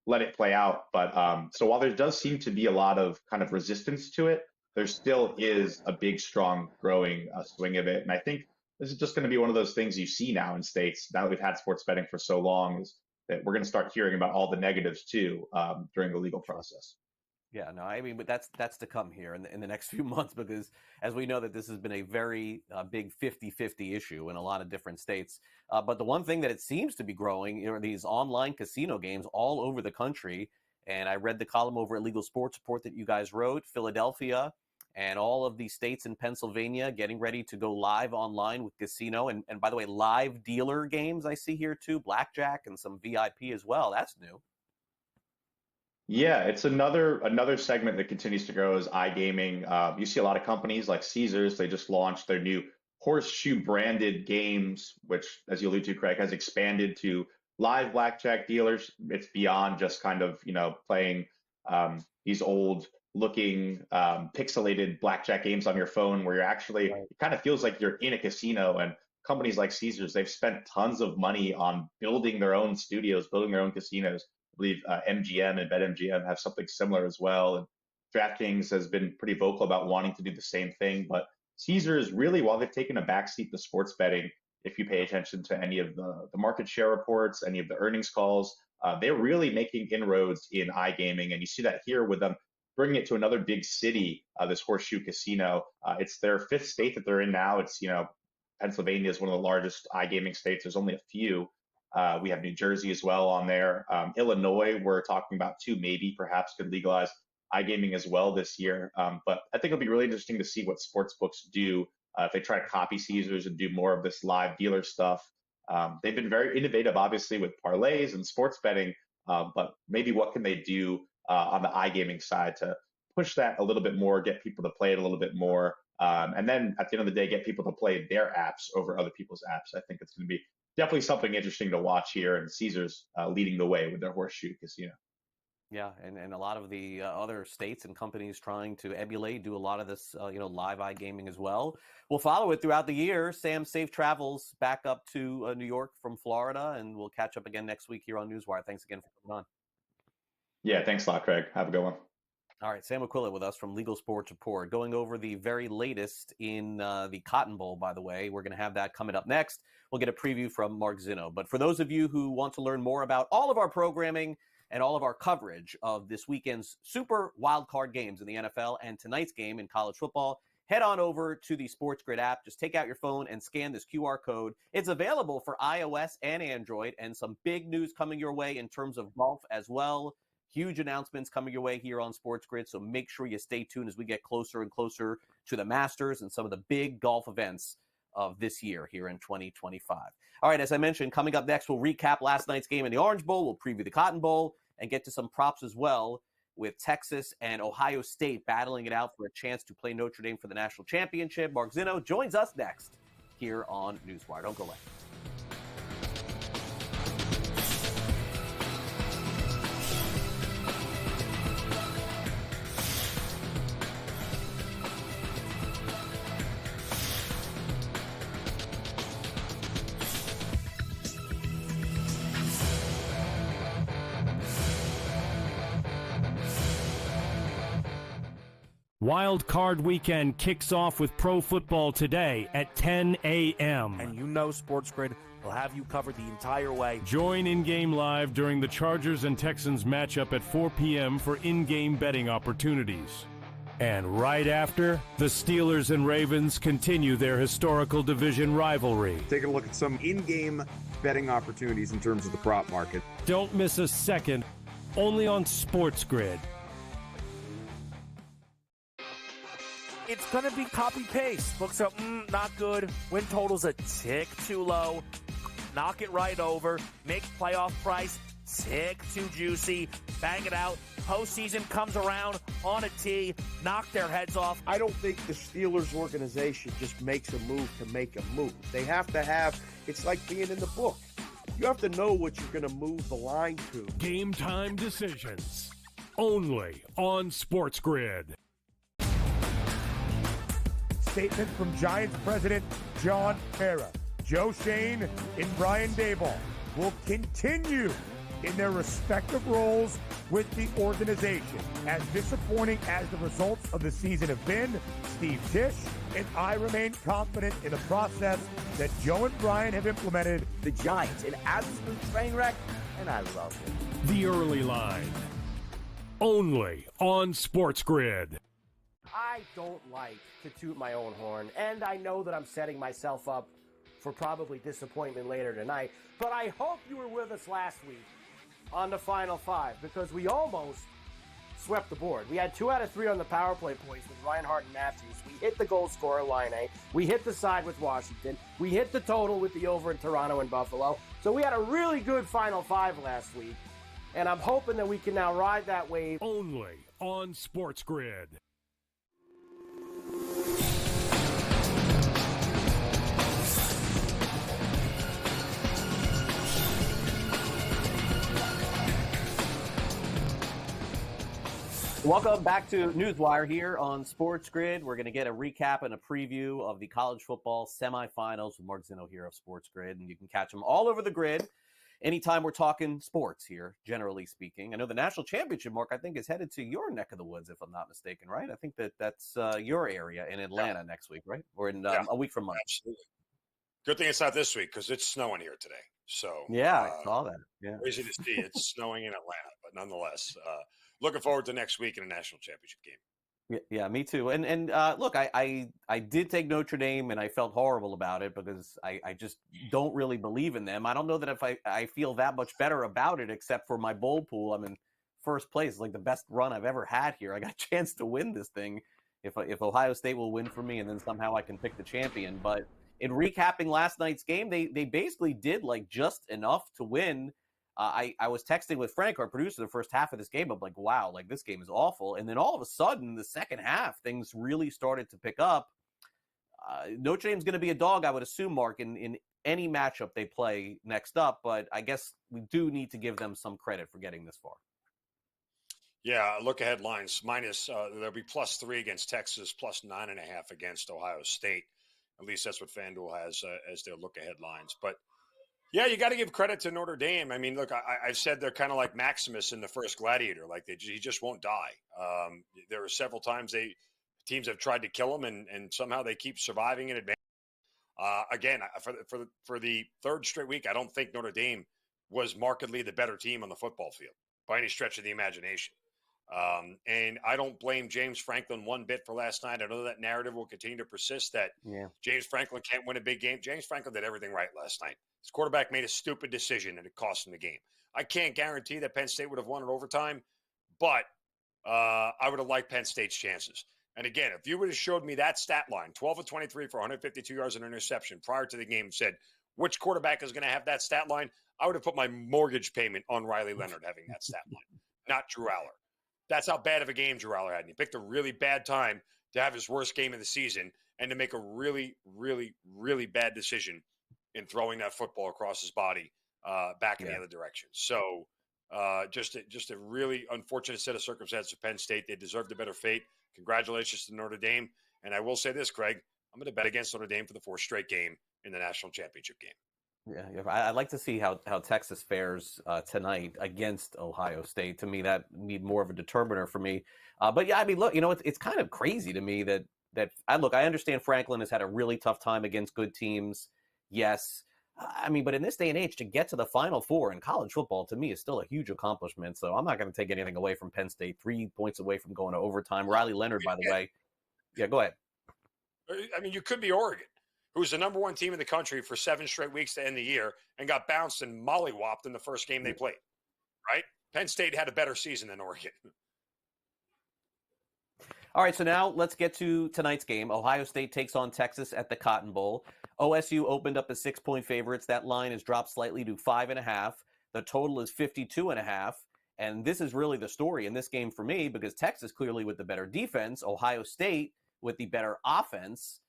Speaker 3: let it play out. But so while there does seem to be a lot of kind of resistance to it, there still is a big, strong, growing swing of it. And I think this is just going to be one of those things you see now in states, now that we've had sports betting for so long, is that we're going to start hearing about all the negatives too during the legal process.
Speaker 7: Yeah, no, I mean, but that's to come here in the next few months, because as we know that this has been a very big 50-50 issue in a lot of different states. But the one thing that it seems to be growing are these online casino games all over the country. And I read the column over at Legal Sports Report that you guys wrote, Philadelphia and all of these states in Pennsylvania getting ready to go live online with casino. And by the way, live dealer games I see here too, blackjack and some VIP as well. That's new.
Speaker 3: Yeah, it's another segment that continues to grow is iGaming. You see a lot of companies like Caesars, they just launched their new Horseshoe branded games, which, as you allude to, Craig, has expanded to live blackjack dealers. It's beyond just kind of, playing these old looking pixelated blackjack games on your phone where you're actually, it kind of feels like you're in a casino. And companies like Caesars, they've spent tons of money on building their own studios, building their own casinos. I believe MGM and BetMGM have something similar as well. And DraftKings has been pretty vocal about wanting to do the same thing. But Caesars really, while they've taken a backseat to sports betting, if you pay attention to any of the market share reports, any of the earnings calls, they're really making inroads in iGaming. And you see that here with them bringing it to another big city, this Horseshoe Casino. It's their fifth state that they're in now. It's, Pennsylvania is one of the largest iGaming states. There's only a few. We have New Jersey as well on there. Illinois, we're talking about too, maybe perhaps could legalize iGaming as well this year. But I think it'll be really interesting to see what sports books do if they try to copy Caesars and do more of this live dealer stuff. They've been very innovative, obviously, with parlays and sports betting, but maybe what can they do on the iGaming side to push that a little bit more, get people to play it a little bit more, and then at the end of the day, get people to play their apps over other people's apps. I think it's going to be definitely something interesting to watch here, and Caesars leading the way with their Horseshoe Casino.
Speaker 7: Yeah, and a lot of the other states and companies trying to emulate, do a lot of this, live iGaming as well. We'll follow it throughout the year. Sam, safe travels back up to New York from Florida, and we'll catch up again next week here on NewsWire. Thanks again for coming on.
Speaker 3: Yeah, thanks a lot, Craig. Have a good one.
Speaker 7: All right, Sam McQuillan with us from Legal Sports Report, going over the very latest in the Cotton Bowl, by the way. We're going to have that coming up next. We'll get a preview from Mark Zinno. But for those of you who want to learn more about all of our programming and all of our coverage of this weekend's super wildcard games in the NFL and tonight's game in college football, head on over to the SportsGrid app. Just take out your phone and scan this QR code. It's available for iOS and Android, and some big news coming your way in terms of golf as well. Huge announcements coming your way here on SportsGrid, so make sure you stay tuned as we get closer and closer to the Masters and some of the big golf events of this year here in 2025. All right, as I mentioned, coming up next, we'll recap last night's game in the Orange Bowl. We'll preview the Cotton Bowl and get to some props as well, with Texas and Ohio State battling it out for a chance to play Notre Dame for the national championship. Mark Zinno joins us next here on NewsWire. Don't go away.
Speaker 2: Wild Card Weekend kicks off with Pro Football today at 10 a.m.
Speaker 12: And you know SportsGrid will have you covered the entire way.
Speaker 2: Join in-game live during the Chargers and Texans matchup at 4 p.m. for in-game betting opportunities. And right after, the Steelers and Ravens continue their historical division rivalry.
Speaker 13: Take a look at some in-game betting opportunities in terms of the prop market.
Speaker 2: Don't miss a second, only on SportsGrid.
Speaker 12: It's going to be copy-paste. Books are, not good. Win total's a tick too low. Knock it right over. Make playoff price tick too juicy. Bang it out. Postseason comes around on a tee. Knock their heads off.
Speaker 4: I don't think the Steelers organization just makes a move to make a move. They have to have, it's like being in the book. You have to know what you're going to move the line to.
Speaker 2: Game time decisions. Only on SportsGrid.
Speaker 14: Statement from Giants president John Mara. Joe Shane and Brian Daboll will continue in their respective roles with the organization. As disappointing as the results of the season have been, Steve Tisch and I remain confident in the process that Joe and Brian have implemented.
Speaker 12: The Giants, an absolute train wreck, and I love it.
Speaker 2: The Early Line. Only on SportsGrid.
Speaker 1: I don't like to toot my own horn, and I know that I'm setting myself up for probably disappointment later tonight, but I hope you were with us last week on the Final Five, because we almost swept the board. We had 2 out of 3 on the power play points with Reinhardt and Matthews. We hit the goal scorer line A. We hit the side with Washington. We hit the total with the over in Toronto and Buffalo. So we had a really good Final Five last week, and I'm hoping that we can now ride that wave.
Speaker 2: Only on SportsGrid.
Speaker 7: Welcome back to NewsWire here on SportsGrid. We're going to get a recap and a preview of the college football semifinals with Mark Zinno here of SportsGrid, and you can catch them all over the grid anytime we're talking sports here, generally speaking. I know the national championship, Mark, I think is headed to your neck of the woods, if I'm not mistaken, right? I think that's your area in Atlanta next week, right? Or in a week from Monday.
Speaker 5: Absolutely. Good thing it's not this week because it's snowing here today. So
Speaker 7: yeah, I saw that. Yeah,
Speaker 5: crazy to see it's snowing in Atlanta, but nonetheless, looking forward to next week in a national championship game.
Speaker 7: Yeah, me too. And look, I did take Notre Dame, and I felt horrible about it because I just don't really believe in them. I don't know that if I feel that much better about it, except for my bowl pool. I'm in first place, like the best run I've ever had here. I got a chance to win this thing if Ohio State will win for me, and then somehow I can pick the champion. But in recapping last night's game, they basically did like just enough to win. I was texting with Frank, our producer, the first half of this game. I'm like, wow, like this game is awful. And then all of a sudden, the second half, things really started to pick up. Notre Dame's going to be a dog, I would assume, Mark, in any matchup they play next up. But I guess we do need to give them some credit for getting this far.
Speaker 5: Yeah, look ahead lines minus there'll be +3 against Texas, +9.5 against Ohio State. At least that's what FanDuel has as their look ahead lines. But yeah, you got to give credit to Notre Dame. I mean, look, I've said they're kind of like Maximus in the first Gladiator, like he just won't die. There are several times teams have tried to kill him, and somehow they keep surviving and advancing. Again, for the third straight week, I don't think Notre Dame was markedly the better team on the football field by any stretch of the imagination. And I don't blame James Franklin one bit for last night. I know that narrative will continue to persist that James Franklin can't win a big game. James Franklin did everything right last night. His quarterback made a stupid decision, and it cost him the game. I can't guarantee that Penn State would have won in overtime, but I would have liked Penn State's chances. And again, if you would have showed me that stat line, 12 of 23 for 152 yards and an interception prior to the game, and said which quarterback is going to have that stat line, I would have put my mortgage payment on Riley Leonard having that stat line, not Drew Aller. That's how bad of a game Drew Aller had. And he picked a really bad time to have his worst game of the season and to make a really, really, really bad decision in throwing that football across his body back in the other direction. So just a really unfortunate set of circumstances for Penn State. They deserved a better fate. Congratulations to Notre Dame. And I will say this, Craig, I'm going to bet against Notre Dame for the fourth straight game in the national championship game.
Speaker 7: Yeah, I'd like to see how Texas fares tonight against Ohio State. To me, that need more of a determiner for me. But yeah, I mean, look, it's kind of crazy to me that I understand Franklin has had a really tough time against good teams. Yes. I mean, but in this day and age, to get to the Final Four in college football, to me, is still a huge accomplishment. So I'm not going to take anything away from Penn State. 3 points away from going to overtime. Riley Leonard, by the way. Yeah, go ahead.
Speaker 5: I mean, you could be Oregon, who's the number one team in the country for 7 straight weeks to end the year and got bounced and mollywopped in the first game they played, right? Penn State had a better season than Oregon.
Speaker 7: All right, so now let's get to tonight's game. Ohio State takes on Texas at the Cotton Bowl. OSU opened up as 6-point favorites. That line has dropped slightly to 5.5. The total is 52.5. And this is really the story in this game for me because Texas clearly with the better defense, Ohio State with the better offense.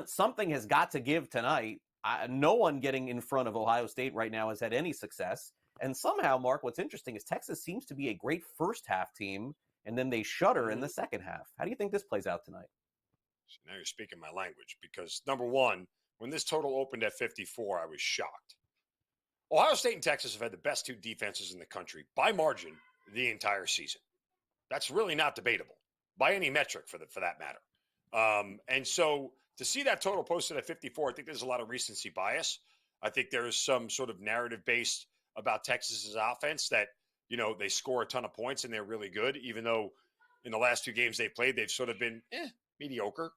Speaker 7: Something has got to give tonight. No one getting in front of Ohio State right now has had any success. And somehow, Mark, what's interesting is Texas seems to be a great first half team, and then they shudder in the second half. How do you think this plays out tonight?
Speaker 5: So now you're speaking my language because, number one, when this total opened at 54, I was shocked. Ohio State and Texas have had the best 2 defenses in the country by margin the entire season. That's really not debatable by any metric for that matter. And so to see that total posted at 54, I think there's a lot of recency bias. I think there is some sort of narrative based about Texas's offense that, they score a ton of points and they're really good, even though in the last 2 games they've played, they've sort of been mediocre.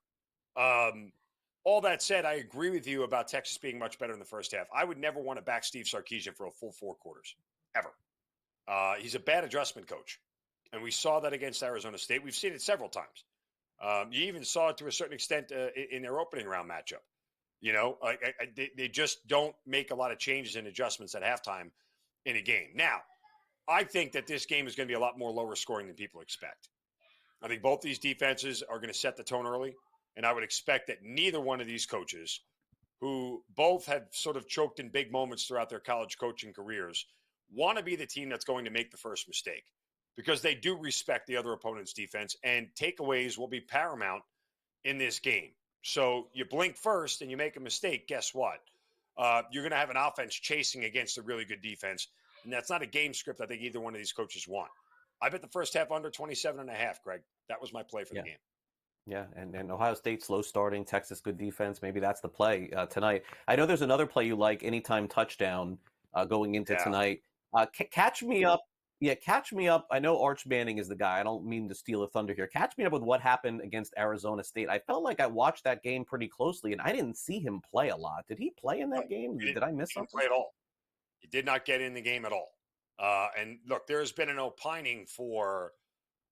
Speaker 5: All that said, I agree with you about Texas being much better in the first half. I would never want to back Steve Sarkisian for a full 4 quarters, ever. He's a bad adjustment coach, and we saw that against Arizona State. We've seen it several times. You even saw it to a certain extent in their opening round matchup. They just don't make a lot of changes and adjustments at halftime in a game. Now, I think that this game is going to be a lot more lower scoring than people expect. I think both these defenses are going to set the tone early, and I would expect that neither one of these coaches, who both have sort of choked in big moments throughout their college coaching careers, want to be the team that's going to make the first mistake because they do respect the other opponent's defense, and takeaways will be paramount in this game. So you blink first and you make a mistake, guess what? You're going to have an offense chasing against a really good defense, and that's not a game script I think either one of these coaches want. I bet the first half under 27.5, Greg. That was my play for the game.
Speaker 7: Yeah, and Ohio State slow starting, Texas good defense. Maybe that's the play tonight. I know there's another play you like, anytime touchdown going into tonight. Catch me up. Yeah, catch me up. I know Arch Manning is the guy. I don't mean to steal a thunder here. Catch me up with what happened against Arizona State. I felt like I watched that game pretty closely, and I didn't see him play a lot. Did he play in that game? Did I miss
Speaker 5: He didn't
Speaker 7: something?
Speaker 5: play at all. He did not get in the game at all. And look, there has been an opining for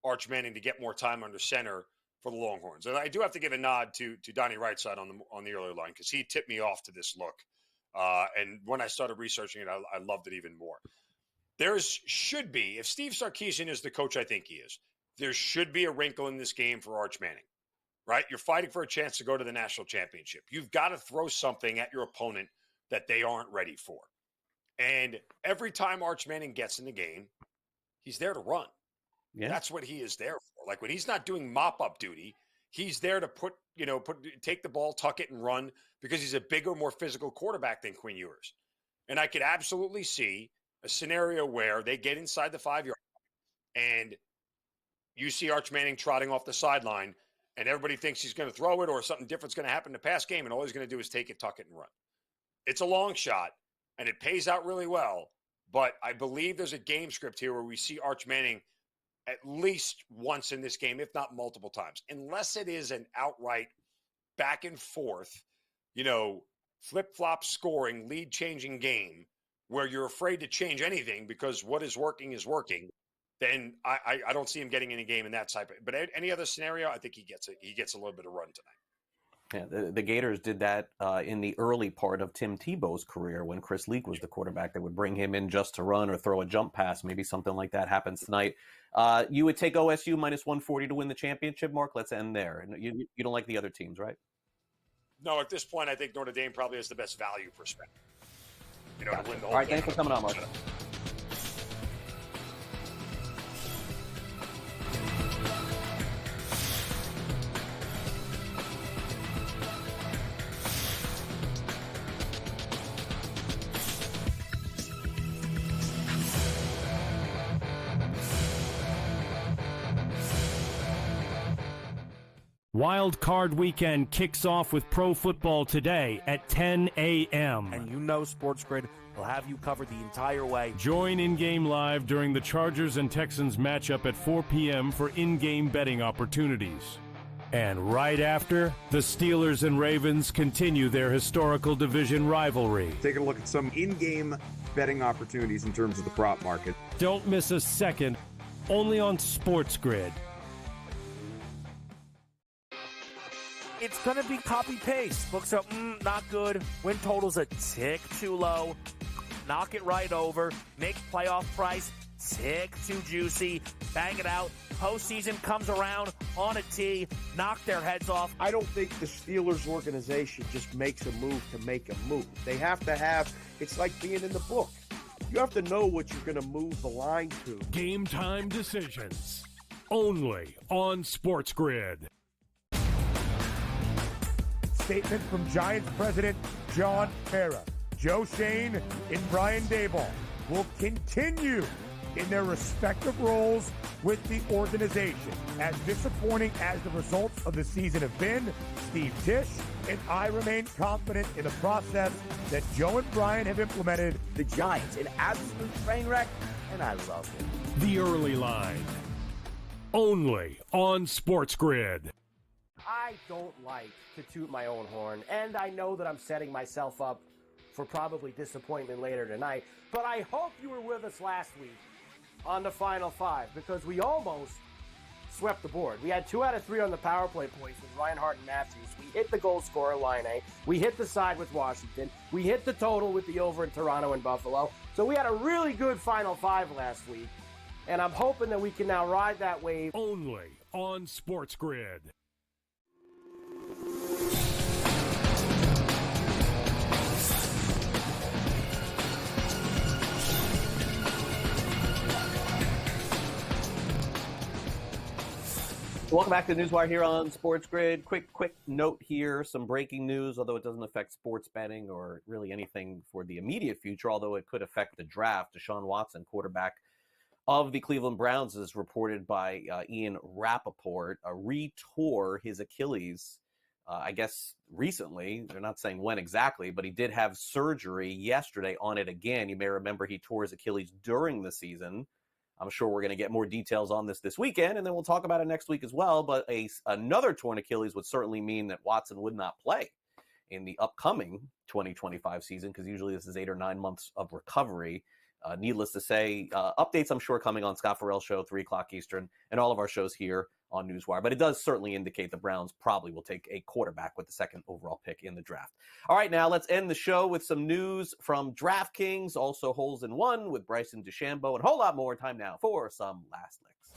Speaker 5: Arch Manning to get more time under center for the Longhorns. And I do have to give a nod to Donnie Rightside on the early line because he tipped me off to this look. And when I started researching it, I loved it even more. There should be, if Steve Sarkisian is the coach I think he is, there should be a wrinkle in this game for Arch Manning, right? You're fighting for a chance to go to the national championship. You've got to throw something at your opponent that they aren't ready for. And every time Arch Manning gets in the game, he's there to run.
Speaker 7: Yeah.
Speaker 5: That's what he is there for. Like when he's not doing mop-up duty, he's there to take the ball, tuck it, and run because he's a bigger, more physical quarterback than Quinn Ewers. And I could absolutely see a scenario where they get inside the 5-yard line and you see Arch Manning trotting off the sideline and everybody thinks he's going to throw it or something different's going to happen in the pass game, and all he's going to do is take it, tuck it, and run. It's a long shot, and it pays out really well, but I believe there's a game script here where we see Arch Manning at least once in this game, if not multiple times, unless it is an outright back and forth, flip-flop scoring, lead-changing game where you're afraid to change anything because what is working, then I don't see him getting any game in that type of. But any other scenario, I think he gets it. He gets a little bit of run tonight.
Speaker 7: Yeah, the Gators did that in the early part of Tim Tebow's career when Chris Leak was the quarterback. They would bring him in just to run or throw a jump pass. Maybe something like that happens tonight. You would take OSU minus 140 to win the championship, Mark? Let's end there. You don't like the other teams, right?
Speaker 5: No, at this point, I think Notre Dame probably has the best value perspective.
Speaker 7: Gotcha.
Speaker 5: To win the whole
Speaker 7: All right,
Speaker 5: thing.
Speaker 7: thanks for coming on, Mark.
Speaker 2: Wild Card Weekend kicks off with pro football today at 10 a.m.
Speaker 12: And SportsGrid will have you covered the entire way.
Speaker 2: Join in-game live during the Chargers and Texans matchup at 4 p.m. for in-game betting opportunities. And right after, the Steelers and Ravens continue their historical division rivalry.
Speaker 13: Taking a look at some in-game betting opportunities in terms of the prop market.
Speaker 2: Don't miss a second, only on SportsGrid.
Speaker 12: It's going to be copy-paste. Books are not good. Win total's a tick too low. Knock it right over. Make playoff price tick too juicy. Bang it out. Postseason comes around on a tee. Knock their heads off.
Speaker 4: I don't think the Steelers organization just makes a move to make a move. They have to have, it's like being in the book. You have to know what you're going to move the line to.
Speaker 2: Game time decisions. Only on SportsGrid.
Speaker 14: Statement from Giants president John Mara. Joe Shane and Brian Daboll will continue in their respective roles with the organization. As disappointing as the results of the season have been, Steve Tisch and I remain confident in the process that Joe and Brian have implemented.
Speaker 12: The Giants, an absolute train wreck, and I love it.
Speaker 2: The Early Line. Only on SportsGrid.
Speaker 1: I don't like to toot my own horn, and I know that I'm setting myself up for probably disappointment later tonight, but I hope you were with us last week on the Final Five because we almost swept the board. We had 2 out of 3 on the power play points with Reinhardt and Matthews. We hit the goal scorer line A. We hit the side with Washington. We hit the total with the over in Toronto and Buffalo. So we had a really good Final Five last week, and I'm hoping that we can now ride that wave.
Speaker 2: Only on SportsGrid.
Speaker 7: Welcome back to NewsWire here on SportsGrid. Quick note here, some breaking news, although it doesn't affect sports betting or really anything for the immediate future, although it could affect the draft. Deshaun Watson, quarterback of the Cleveland Browns, is reported by Ian Rappaport, re-tore his Achilles, I guess recently. They're not saying when exactly, but he did have surgery yesterday on it again. You may remember he tore his Achilles during the season. I'm sure we're going to get more details on this weekend, and then we'll talk about it next week as well. But another torn Achilles would certainly mean that Watson would not play in the upcoming 2025 season, because usually this is 8 or 9 months of recovery. Needless to say, updates I'm sure coming on Scott Farrell's show, 3 o'clock Eastern, and all of our shows here on NewsWire. But it does certainly indicate the Browns probably will take a quarterback with the second overall pick in the draft. All right, now let's end the show with some news from DraftKings, also holes in one with Bryson DeChambeau, and a whole lot more. Time now for some last licks.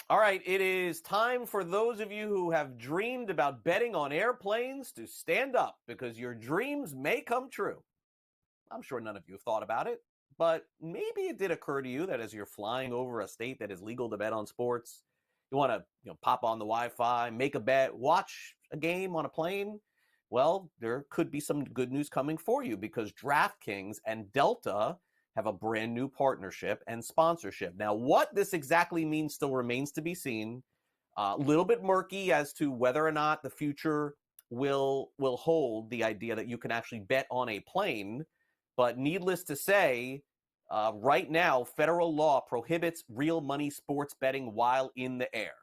Speaker 7: All right, it is time for those of you who have dreamed about betting on airplanes to stand up, because your dreams may come true. I'm sure none of you have thought about it, but maybe it did occur to you that as you're flying over a state that is legal to bet on sports, you want to pop on the Wi-Fi, make a bet, watch a game on a plane. Well, there could be some good news coming for you, because DraftKings and Delta have a brand new partnership and sponsorship. Now, what this exactly means still remains to be seen. A little bit murky as to whether or not the future will hold the idea that you can actually bet on a plane. But needless to say, right now, federal law prohibits real money sports betting while in the air.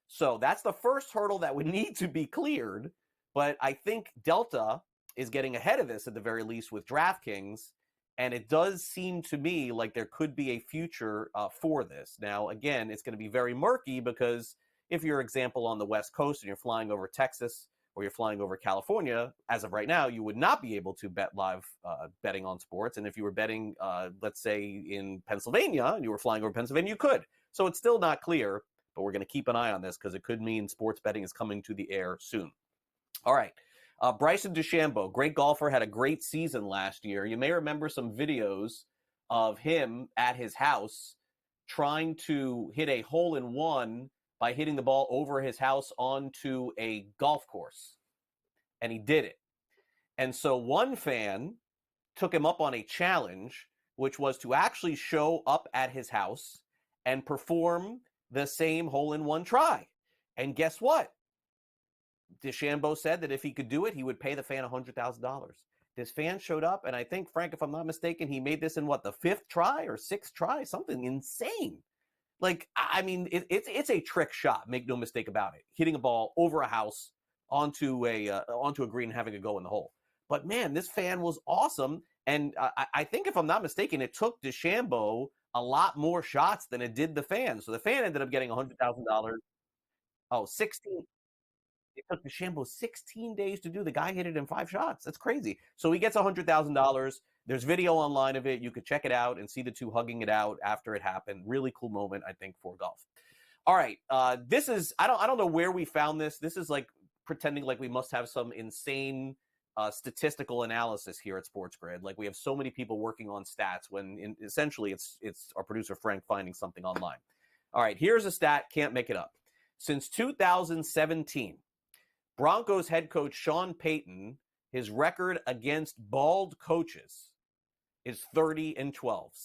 Speaker 7: So that's the first hurdle that would need to be cleared. But I think Delta is getting ahead of this at the very least with DraftKings. And it does seem to me like there could be a future for this. Now, again, it's going to be very murky, because if you're, example, on the West Coast and you're flying over Texas or you're flying over California, as of right now, you would not be able to bet live betting on sports. And if you were betting, let's say, in Pennsylvania and you were flying over Pennsylvania, you could. So it's still not clear, but we're going to keep an eye on this, because it could mean sports betting is coming to the air soon. All right. Bryson DeChambeau, great golfer, had a great season last year. You may remember some videos of him at his house trying to hit a hole-in-one by hitting the ball over his house onto a golf course. And he did it. And so one fan took him up on a challenge, which was to actually show up at his house and perform the same hole-in-one try. And guess what? DeChambeau said that if he could do it, he would pay the fan $100,000. This fan showed up, and I think, Frank, if I'm not mistaken, he made this in the 5th try or 6th try, something insane. Like, I mean, it's a trick shot, make no mistake about it. Hitting a ball over a house onto a green and having it go in the hole. But man, this fan was awesome, and I think, if I'm not mistaken, it took DeChambeau a lot more shots than it did the fan. So the fan ended up getting $100,000. Oh, 16. It took DeChambeau 16 days to do. The guy hit it in 5 shots. That's crazy. So he gets $100,000. There's video online of it. You could check it out and see the two hugging it out after it happened. Really cool moment, I think, for golf. All right. This is, I don't know where we found this. This is like pretending like we must have some insane statistical analysis here at SportsGrid. Like, we have so many people working on stats when essentially it's our producer Frank finding something online. All right. Here's a stat. Can't make it up. Since 2017, Broncos head coach Sean Payton, his record against bald coaches is 30-12,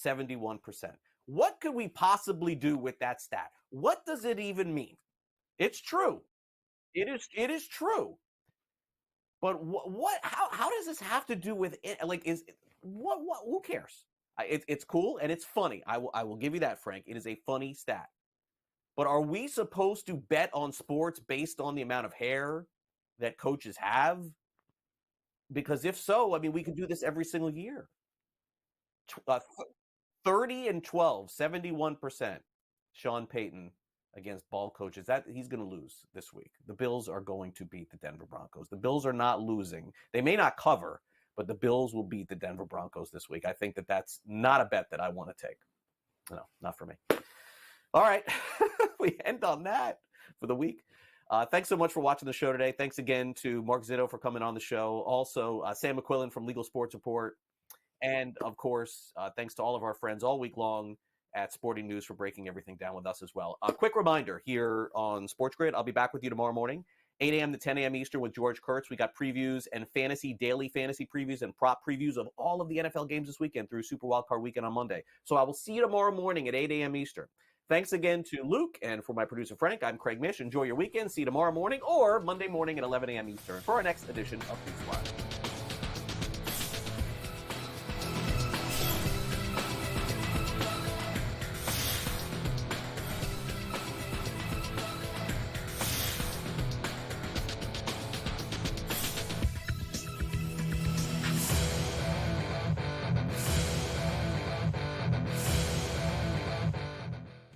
Speaker 7: 71%. What could we possibly do with that stat? What does it even mean? It's true. It is true. But what? How does this have to do with it? Like, who cares? It's cool and it's funny. I will give you that, Frank. It is a funny stat. But are we supposed to bet on sports based on the amount of hair that coaches have? Because if so, I mean, we could do this every single year. 30-12, 71%. Sean Payton against bald coaches. That he's going to lose this week. The Bills are going to beat the Denver Broncos. The Bills are not losing. They may not cover, but the Bills will beat the Denver Broncos this week. I think that's not a bet that I want to take. No, not for me. All right. We end on that for the week. Thanks so much for watching the show today. Thanks again to Mark Zinno for coming on the show. Also, Sam McQuillan from Legal Sports Report. And, of course, thanks to all of our friends all week long at Sporting News for breaking everything down with us as well. A quick reminder here on SportsGrid, I'll be back with you tomorrow morning, 8 a.m. to 10 a.m. Eastern with George Kurtz. We got previews and daily fantasy previews and prop previews of all of the NFL games this weekend through Super Wildcard Weekend on Monday. So I will see you tomorrow morning at 8 a.m. Eastern. Thanks again to Luke, and for my producer Frank, I'm Craig Mish. Enjoy your weekend. See you tomorrow morning or Monday morning at 11 a.m. Eastern for our next edition of NewsWire.